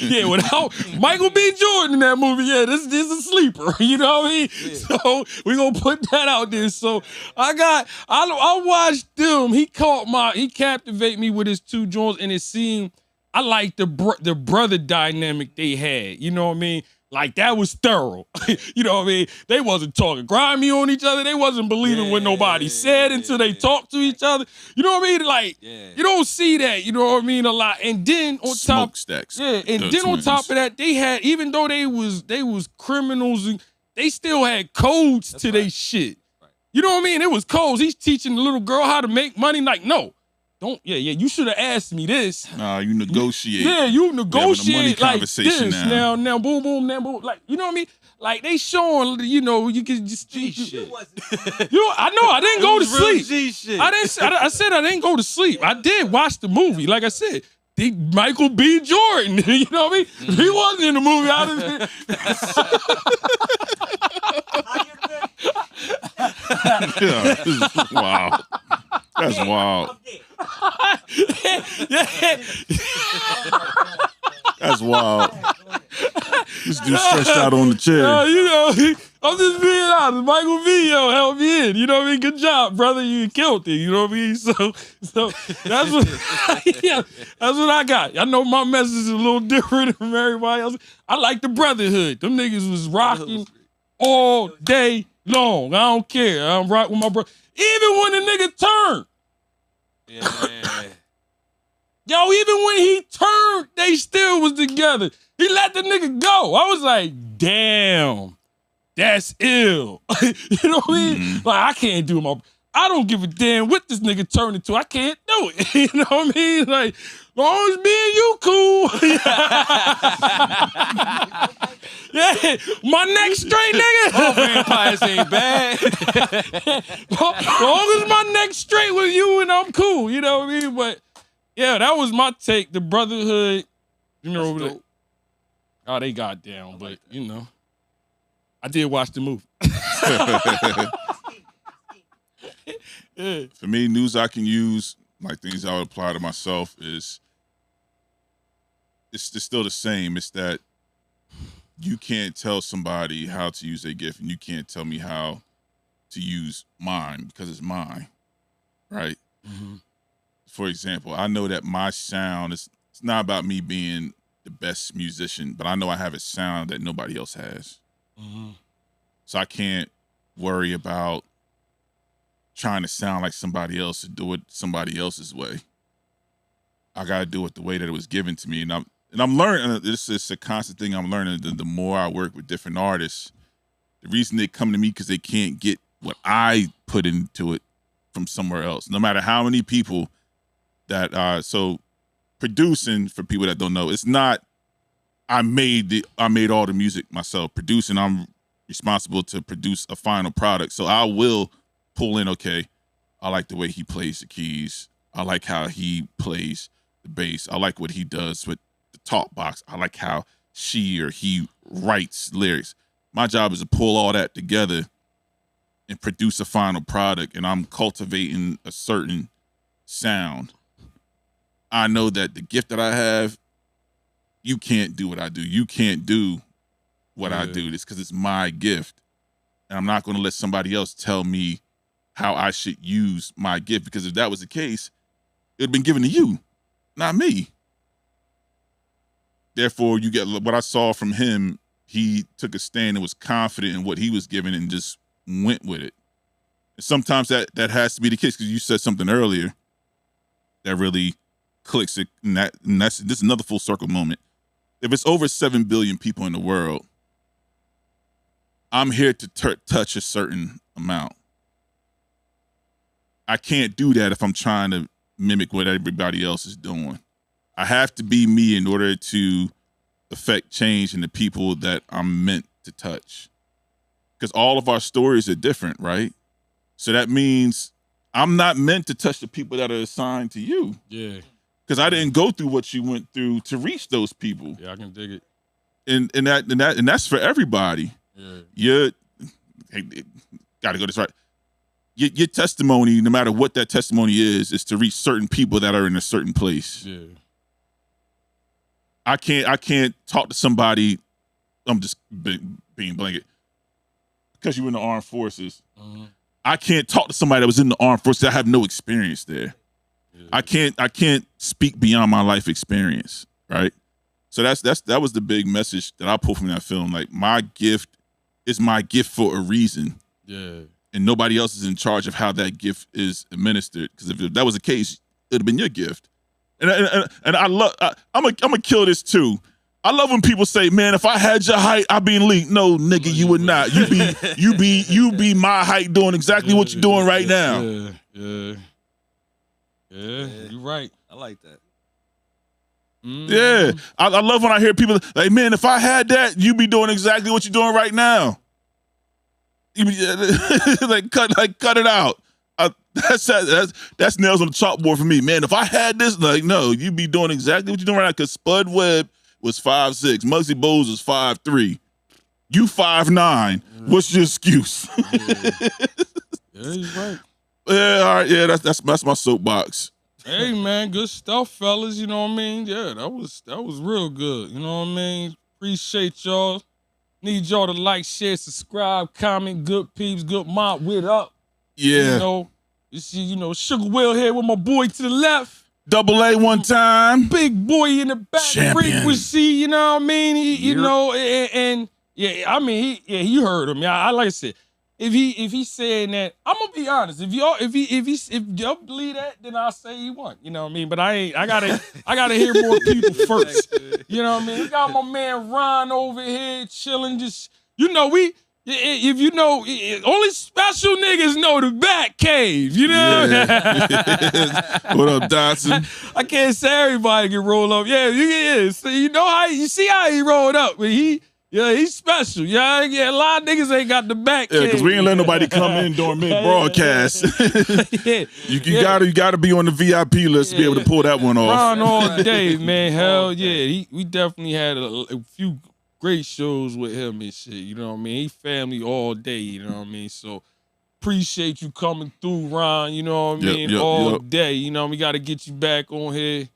Yeah, without Michael B. Jordan in that movie, this is a sleeper. You know what I mean? Yeah. So we gonna put that out there. So I watched them. He captivated me with his two joints, and it seemed I liked the brother dynamic they had. You know what I mean? Like, that was thorough. You know what I mean? They wasn't talking grimy on each other. They wasn't believing what nobody said until they talked to each other. You know what I mean? Like, you don't see that, you know what I mean, a lot. And then on Smokestacks. Yeah, and then twins. On top of that, they had, even though they was criminals, they still had codes to their shit. Right. You know what I mean? It was codes. He's teaching the little girl how to make money. Like, no. Don't, you should have asked me this. Nah, you negotiate. Yeah, you negotiate like this. Now, boom, boom, now, boom. Like, you know what I mean? Like, they showing, you can just G shit. I know, I didn't go to sleep. G shit. I said I didn't go to sleep. I did watch the movie. Like I said, Michael B. Jordan. You know what I mean? He wasn't in the movie. Wow. That's wild. That's wild. This dude stretched out on the chair. I'm just being honest. Michael V, help me in. You know what I mean? Good job, brother. You killed it. You know what I mean? So that's what that's what I got. I know my message is a little different from everybody else. I like the brotherhood. Them niggas was rocking all day long. I don't care. I'm rocking with my brother. Even when the nigga turned. Yeah. Yo, even when he turned, they still was together. He let the nigga go. I was like, damn, that's ill. You know what I mean? Like, I can't do I don't give a damn what this nigga turned into. I can't do do it. You know what I mean? Like, long as me and you cool. Yeah, my neck straight, nigga. All vampires ain't bad. Long as my neck straight with you and I'm cool. You know what I mean? But yeah, that was my take. The brotherhood, you know. Oh, they got down, but you know, I did watch the movie. Yeah. For me, news I can use, like things I would apply to myself, is it's still the same. It's that you can't tell somebody how to use their gift, and you can't tell me how to use mine because it's mine, right? Mm-hmm. For example, I know that my sound it's not about me being the best musician, but I know I have a sound that nobody else has. Mm-hmm. So I can't worry about trying to sound like somebody else or do it somebody else's way. I got to do it the way that it was given to me. And I'm learning, this is a constant thing I'm learning. The more I work with different artists, the reason they come to me because they can't get what I put into it from somewhere else. No matter how many people that, so producing, for people that don't know, it's not, I made all the music myself. Producing, I'm responsible to produce a final product. So I will pull in, okay, I like the way he plays the keys. I like how he plays the bass. I like what he does with the talk box. I like how she or he writes lyrics. My job is to pull all that together and produce a final product, and I'm cultivating a certain sound. I know that the gift that I have, you can't do what I do. You can't do what I do. It's because it's my gift. And I'm not going to let somebody else tell me how I should use my gift, because if that was the case, it would have been given to you, not me. Therefore, you get what I saw from him. He took a stand and was confident in what he was given and just went with it. And sometimes that has to be the case, because you said something earlier that really clicks it. And this is another full circle moment. If it's over 7 billion people in the world, I'm here to touch a certain amount. I can't do that if I'm trying to mimic what everybody else is doing. I have to be me in order to affect change in the people that I'm meant to touch. Because all of our stories are different, right? So that means I'm not meant to touch the people that are assigned to you. Yeah. Because I didn't go through what you went through to reach those people. Yeah, I can dig it. And that's for everybody. Yeah. Gotta go this right. Your testimony, no matter what that testimony is to reach certain people that are in a certain place. Yeah. I can't talk to somebody. I'm just being blanket. Because you're in the armed forces. Mm-hmm. I can't talk to somebody that was in the armed forces. I have no experience there. Yeah. I can't speak beyond my life experience. Right. So that was the big message that I pulled from that film. Like, my gift is my gift for a reason. Yeah. And nobody else is in charge of how that gift is administered. Because if that was the case, it would have been your gift. And I love. I'm gonna kill this too. I love when people say, "Man, if I had your height, I'd be in league." No, nigga, you would not. You be my height, doing exactly what you're doing right now. Yeah. You're right. I like that. Mm-hmm. Yeah, I love when I hear people like, "Man, if I had that, you'd be doing exactly what you're doing right now." You be, cut it out. That's nails on the chalkboard for me, man. If I had this, like, no, you'd be doing exactly what you're doing right now. Because Spud Webb was 5'6", Muggsy Bogues was 5'3". You 5'9". What's your excuse? Yeah, he's right. Yeah, all right. Yeah, that's my soapbox. Hey, man, good stuff, fellas. You know what I mean? Yeah, that was real good. You know what I mean? Appreciate y'all. Need y'all to like, share, subscribe, comment. Good Peepz, Good Mop, with up. Yeah. You see, Sugar Will here with my boy to the left. Double A one time. Big boy in the back. Champion. Frequency, you know what I mean? You heard him. Yeah, like I said, if he saying that, I'm gonna be honest. If y'all believe that, then I'll say he won. You know what I mean? But I gotta hear more people first. You know what I mean? We got my man Ron over here chilling, just we if you know, only special niggas know the back cave, you know? Yeah. What up, Dotson? I can't say everybody can roll up. Yeah. So you know how, you see how he rolled up, but he's special. Yeah, a lot of niggas ain't got the back cave. Yeah, because we ain't let nobody come in during mid-broadcast. You gotta be on the VIP list to be able to pull that one off. Ron all day, man. Hell yeah. We definitely had a few great shows with him and shit, you know what I mean? He family all day, you know what I mean? So appreciate you coming through, Ron, you know what I mean? All day, you know, we got to get you back on here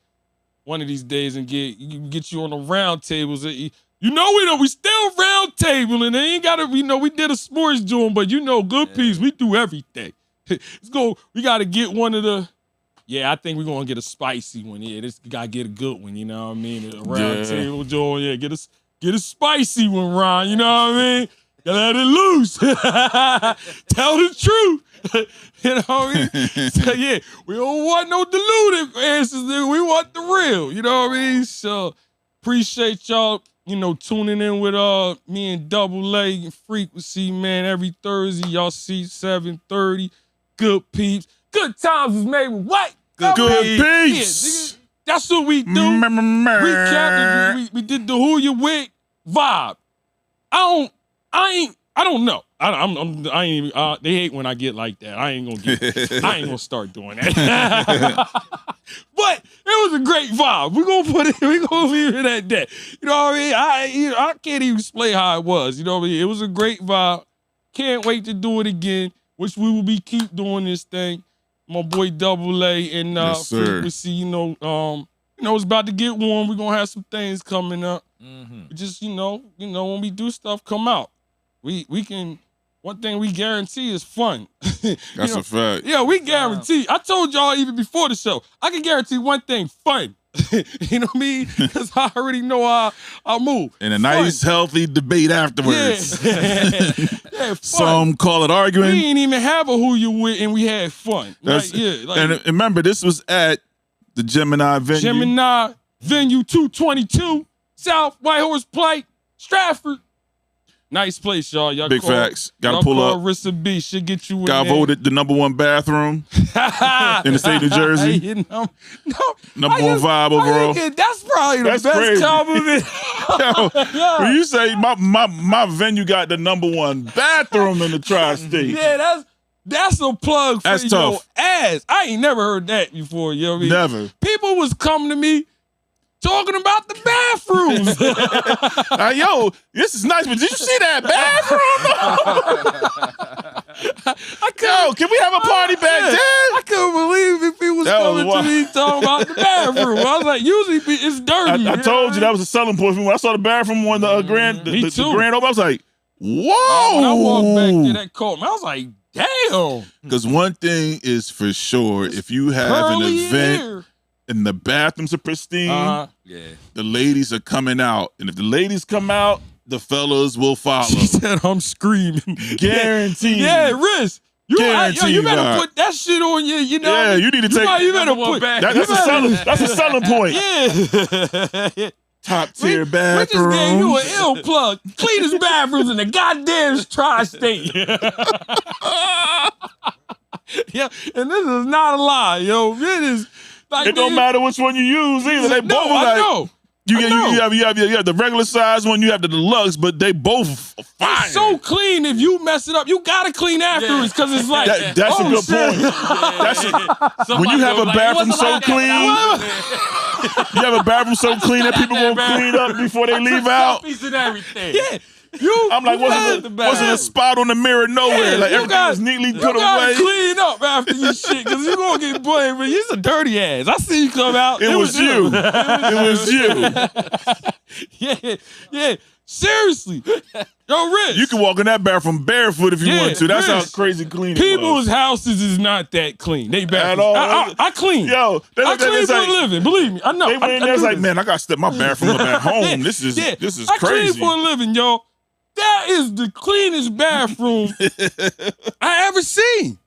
one of these days and get you on the round tables. You know we still round table and they ain't got to, we did a sports joint, but Good Peepz, we do everything. Let's go, we got to get one of the, I think we're going to get a spicy one. Yeah, this got to get a good one, you know what I mean? A round table joint, get a spicy one, Ron, you know what I mean? Gotta let it loose. Tell the truth. You know what I mean? So, we don't want no diluted answers, nigga. We want the real, you know what I mean? So, appreciate y'all, tuning in with me and Double A and Frequency, man. Every Thursday, y'all see 7:30. Good Peepz. Good times is made with what? Good Peepz. That's what we do. Recap. We did the who you with vibe. I don't know. I ain't even, they hate when I get like that. I ain't gonna start doing that. But it was a great vibe. We're gonna leave it at that. You know what I mean? I can't even explain how it was. You know what I mean? It was a great vibe. Can't wait to do it again. Which we will keep doing this thing. My boy Double A and Frequency, it's about to get warm. We're gonna have some things coming up. Mm-hmm. Just, when we do stuff come out, we can, one thing we guarantee is fun. That's a fact. Yeah, we guarantee. I told y'all even before the show, I can guarantee one thing, fun. You know what I mean? Because I already know how I move. And a nice, healthy debate afterwards. Yeah, some call it arguing. We didn't even have a who you with, and we had fun. And remember, this was at the Gemini venue. Gemini venue 222, South White Horse Pike, Stratford. Nice place, y'all. Y'all Big facts. Gotta pull up. Rissa B should get you in. Got voted the #1 bathroom in the state of New Jersey. Number one vibe overall. That's probably the best crazy. compliment. Yo, when you say my venue got the #1 bathroom in the tri-state. Yeah, that's a plug for that's your tough. ass. I ain't never heard that before. You know what I mean? Never. People was coming to me talking about the bathrooms. Yo, this is nice, but did you see that bathroom? Yo, can we have a party back there? I couldn't believe if he was coming to me talking about the bathroom. I was like, usually it's dirty. I told you that was a selling point for me. When I saw the bathroom on the grand open, I was like, whoa. When I walked back to that caught me, I was like, damn. Because one thing is for sure, if you have an event and the bathrooms are pristine, the ladies are coming out. And if the ladies come out, the fellas will follow. She said, I'm screaming. Guaranteed. Yeah, Riz. You better put that shit on you, Yeah, you need to take. You better put that's a selling point. Yeah. Top tier bathroom. We just gave you an ill plug. Cleanest bathrooms in the goddamn tri-state. Yeah, and this is not a lie, yo. It is. Like, it don't matter which one you use either. They both I know. You have the regular size one, you have the deluxe, but they both fire. It's so clean. If you mess it up, you gotta clean afterwards because it's like that's a good point. When you have a bathroom so clean, you have a bathroom so clean that people won't clean up before they leave out. Piece and everything. Yeah. I'm like, wasn't a spot on the mirror nowhere. Like everything was neatly put away. You gotta clean up after your shit, because you're gonna get blamed. But you're a dirty ass. I see you come out. It was you. It was you. Yeah. Seriously. Yo, Rich. You can walk in that bathroom barefoot if you want to. That's how crazy clean it was. People's houses is not that clean. They bad. At all. I clean. Yo, I clean for a living. Believe me. I know. They went in there like, man, I gotta step my bathroom up at home. This is crazy. I clean for a living, yo. That is the cleanest bathroom I ever seen.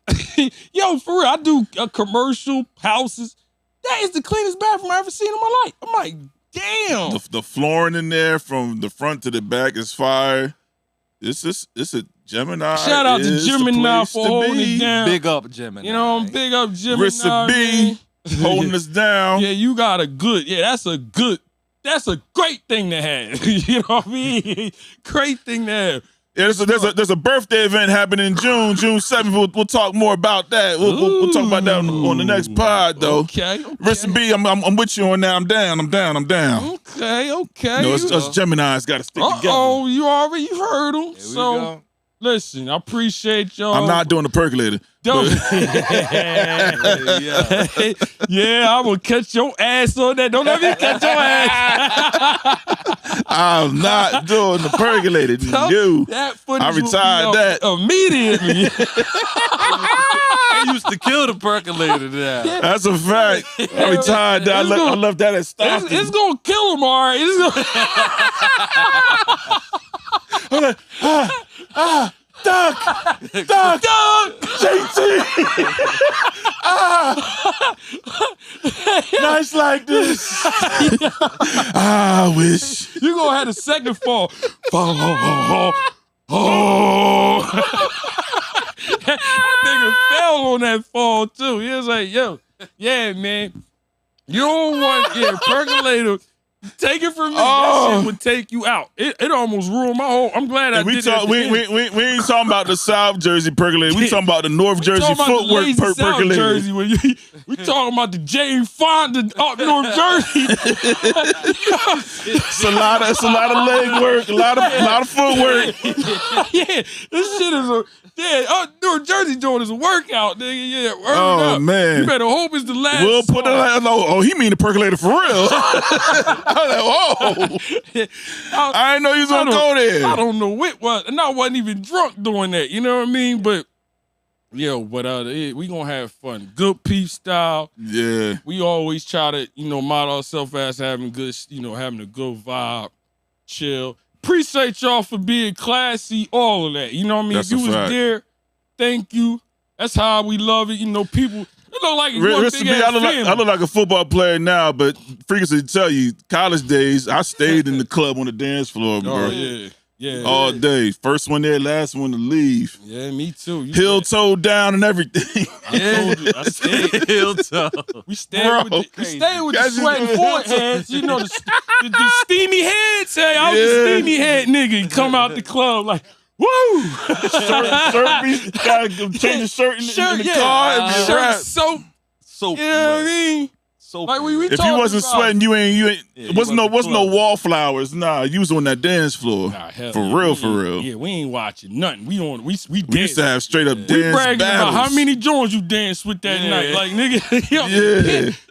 Yo, for real, I do commercial houses. That is the cleanest bathroom I ever seen in my life. I'm like, damn. The flooring in there from the front to the back is fire. It's Gemini. Shout out to Gemini for holding it down. Big up Gemini. You know, big up Gemini. Rissa B holding us down. Yeah, you got a good. Yeah, that's a great thing to have. You know what I mean? Great thing to have. Yeah, there's a birthday event happening in June 7th. We'll talk more about that. We'll talk about that on the next pod, though. Okay. Rissa B, I'm with you on that. I'm down. Okay. No, us Geminis got to stick together. Oh, you heard him. So listen, I appreciate y'all. I'm not doing the percolator. Don't. Yeah, I'm gonna catch your ass on that. Don't let me catch your ass. I'm not doing the percolator. No. I retired that immediately. They used to kill the percolator now. That's a fact. I retired that. I left that at Stockton. It's gonna kill him, all right. Duck! JT! Nice like this. I wish. You gonna have a second fall. That nigga fell on that fall too. He was like, yo, yeah, man. You don't want, percolator. Take it from me. That shit would take you out. It almost ruined my whole. I'm glad I did that. We ain't talking about the South Jersey percolator. We talking about the North Jersey footwork percolator. Jersey, we talking about the Jane Fonda up North Jersey. It's a lot of leg work, a lot of footwork. Yeah, this shit is North Jersey joint is a workout, nigga. Yeah, oh man, you better hope it's the last. We'll put it like, oh, he mean the percolator for real. I was like, whoa. I didn't know you was gonna go there. I don't know what was, and I wasn't even drunk doing that. You know what I mean? But we gonna have fun. Good Peepz style. Yeah. We always try to, model ourselves as having good, having a good vibe, chill. Appreciate y'all for being classy, all of that. You know what I mean? That's if you was fact. there, thank you. That's how we love it. People, it look like one big ass family. I look like a football player now, but freaks to tell you, college days, I stayed in the club on the dance floor, bro. Oh, yeah. Yeah, all day. First one there, last one to leave. Yeah, me too. Heel toe down and everything. Yeah, I stayed heel toe. We stayed with the sweating foreheads. The steamy heads. Hey, I was a steamy head nigga. Come out the club like, woo! Shirt gotta change the shirt in the car. Shirt soap. You know what I mean? Like if you wasn't sweating, you ain't. Wasn't no wallflowers. Nah, you was on that dance floor. Nah, for real. Yeah, we ain't watching nothing. We used to have straight up dance bragging battles. about how many joints you danced with that night. Like nigga,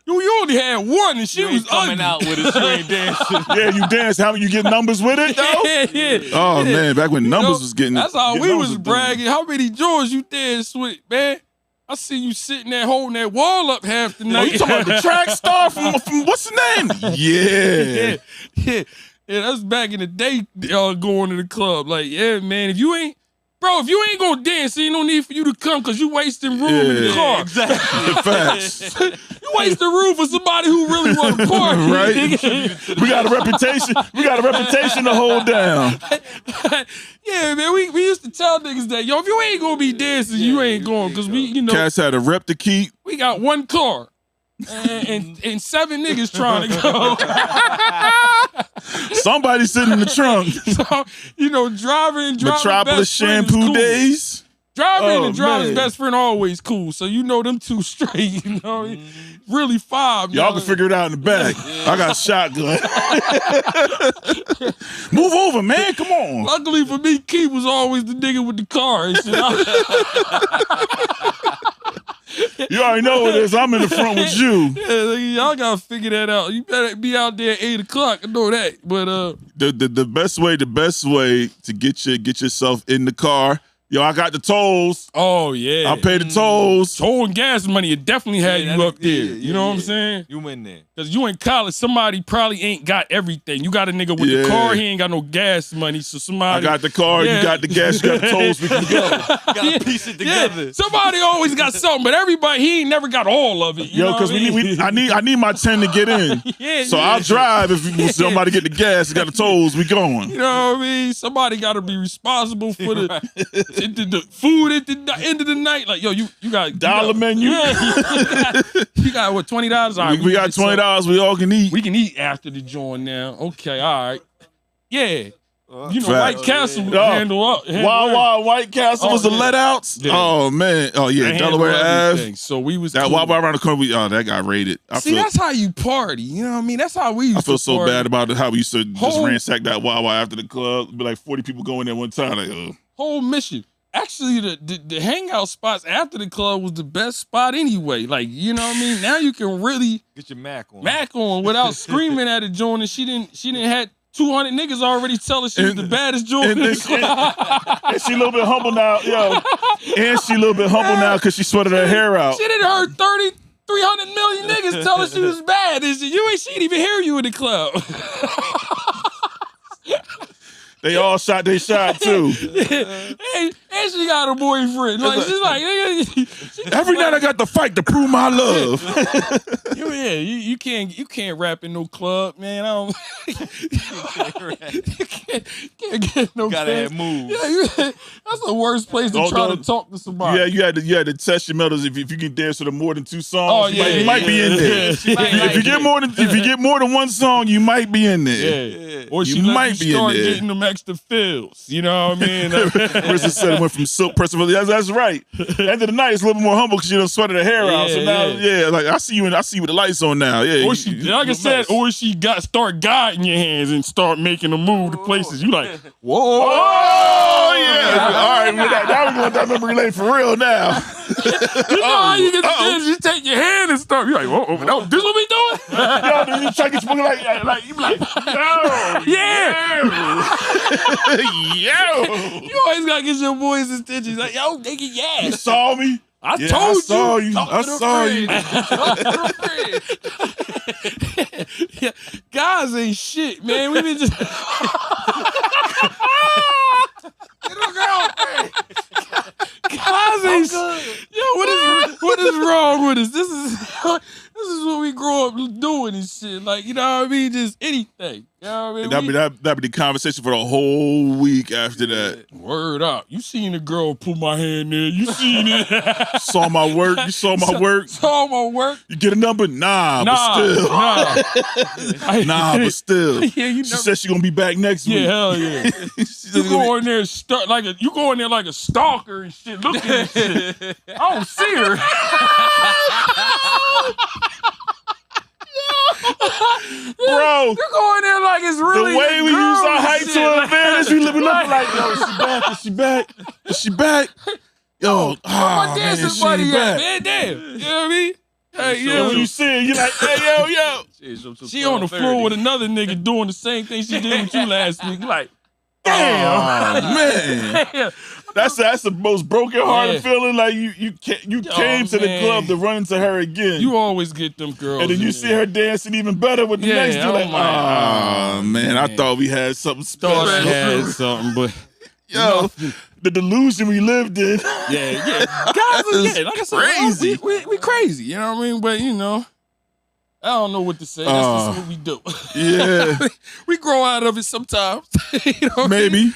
you only had one, and she was coming out with it. She ain't dancing. Yeah, you danced. How you get numbers with it though? Yeah. Oh man, back when numbers was getting. That's how we was bragging. How many joints you danced with, man? I see you sitting there holding that wall up half the night. You talking about the track star from what's the name? Yeah, that's back in the day, going to the club. Like, yeah, man, if you ain't gonna dance, ain't no need for you to come because you wasting room in the car. Exactly. Facts. You wasting room for somebody who really want to party. Right? We got a reputation. We got a reputation to hold down. Yeah, man, we used to tell niggas that, if you ain't gonna be dancing, you ain't going, because Cats had a rep to keep. We got one car. And 7 niggas trying to go. Somebody sitting in the trunk. So, driving Metropolis shampoo cool. days. Driving and driving's best friend always cool. So them two straight, really 5. Y'all can figure it out in the back. I got shotgun. Move over, man. Come on. Luckily for me, Keith was always the nigga with the car and shit. You already know what it is. I'm in the front with you. Yeah, y'all gotta figure that out. You better be out there at 8 o'clock. I know that. But the best way to get yourself in the car Yo, I got the tolls. Oh, yeah. I paid the tolls. Toll and gas money, it definitely had you up there. You know what I'm saying? You went there. Because you in college, somebody probably ain't got everything. You got a nigga with the car, he ain't got no gas money, so somebody... I got the car, you got the gas, you got the tolls, we can go. Gotta piece it together. Yeah. Somebody always got something, but everybody, he ain't never got all of it. Yo, because I need my 10 to get in. So I'll drive if somebody get the gas and got the tolls, we going. You know what I mean? Somebody got to be responsible for the food at the end of the night. Like, yo, you got dollar menu. You got what, $20? All right, we got $20. We all can eat. We can eat after the joint now. Okay, all right. Yeah. You know, White Castle handle up. Wild White Castle was the letouts. Yeah. Oh man. Oh yeah, Delaware Ave. So we was that Wild around the corner. That got raided. That's how you party. You know what I mean? That's how we used to feel so party. bad about it, how we used to just ransack that Wild after the club. Be like 40 people going there one time. Like, whole mission. Actually, the hangout spots after the club was the best spot anyway. Like, you know what I mean? Now you can really get your Mac on without screaming at a joint. And she didn't had 200 niggas already tell her she was the baddest joint in the club. And she a little bit humble now, yo. And she a little bit humble now because she sweated her hair out. She didn't heard 300 million niggas tell her she was bad. She didn't even hear you in the club. They all shot their shot too. And she got a boyfriend. Like, she's like, every night I got to fight to prove my love. You can't rap in no club, man. You can't get no. Gotta have moves. Yeah, that's the worst place to try to talk to somebody. Yeah, you had to test your metals. If you can dance to more than 2 songs, you might be in there. If you get more than 1 song, you might be in there. Yeah. Or she might be start in there. Getting them extra fills. You know what I mean? Person said it went from silk person. That's right. At the end of the night, it's a little bit more humble because she done sweated her hair out. So now, like I see you with the lights on now. Yeah. Or she start guiding your hands and start making a move to places. You like, whoa. Oh yeah. All right, now we're going down memory lane for real now. You know how you get the kids, you take your hand and start. You're like, whoa, this what we doing? Yo, you try to get your like you be like, yo, yo. You always gotta get your boys' attention. Like, yo, nigga, yeah. You saw me? I told you. I saw you. Yeah, guys ain't shit, man. We been just. Get a girlfriend. Guys ain't shit. Yo, what is wrong with us? This is what we grow up doing and shit. Like, you know what I mean? Just anything. You know what I mean? That'd be the conversation for the whole week after that. Word up. You seen a girl pull my hand there. You seen it. Saw my work. You saw my work. Saw my work. You get a number? Nah, but still. Yeah, she said she gonna be back next week. Yeah, hell yeah. You go in there like a stalker and shit, looking and shit. I don't see her. Bro, you go in there like it's really the way we use our height to advantage. We looking like, yo, is she back? Is she back? Yo, my dancing buddy back. Man, damn. You know what I mean? Hey, so when you see her, you like, hey, yo. She on the floor with another nigga doing the same thing she did with you last week. You like, damn, man. Damn. That's the most broken-hearted feeling. Like you came to the club to run into her again. You always get them girls, and then you see her dancing even better with the next dude. Like, man, I thought we had something special. But yo, the delusion we lived in. Yeah, guys, like I said, crazy. We crazy. You know what I mean? But you know, I don't know what to say. That's just what we do. Yeah, we grow out of it sometimes. You know maybe.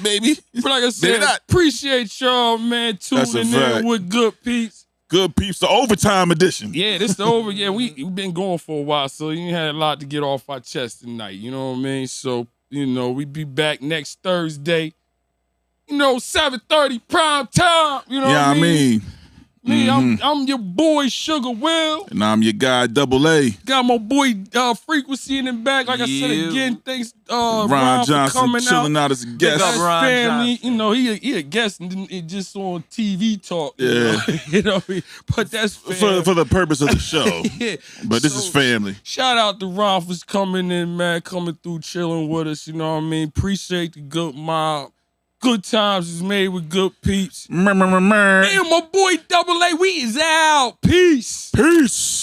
Maybe. But like I said, appreciate y'all, man, tuning in with Good Peepz. Good Peepz, the overtime edition. Yeah, this the over. Yeah, we've been going for a while, so you had a lot to get off our chest tonight. You know what I mean? So, you know, we be back next Thursday. You know, 7:30 prime time. You know what I mean? Me, I'm your boy Sugar Will. And I'm your guy Double A. Got my boy Frequency in the back. Like I said again, thanks Ron Johnson coming chilling out as a guest. That's family. Johnson. You know, he a guest and it just on TV talk. Yeah. You know, but that's for the purpose of the show. Yeah. But this is family. Shout out to Ron for coming in, man, coming through, chilling with us. You know what I mean? Appreciate the good mob. Good Times is made with Good Peepz. Mer. Hey, my boy Double A, we is out. Peace. Peace.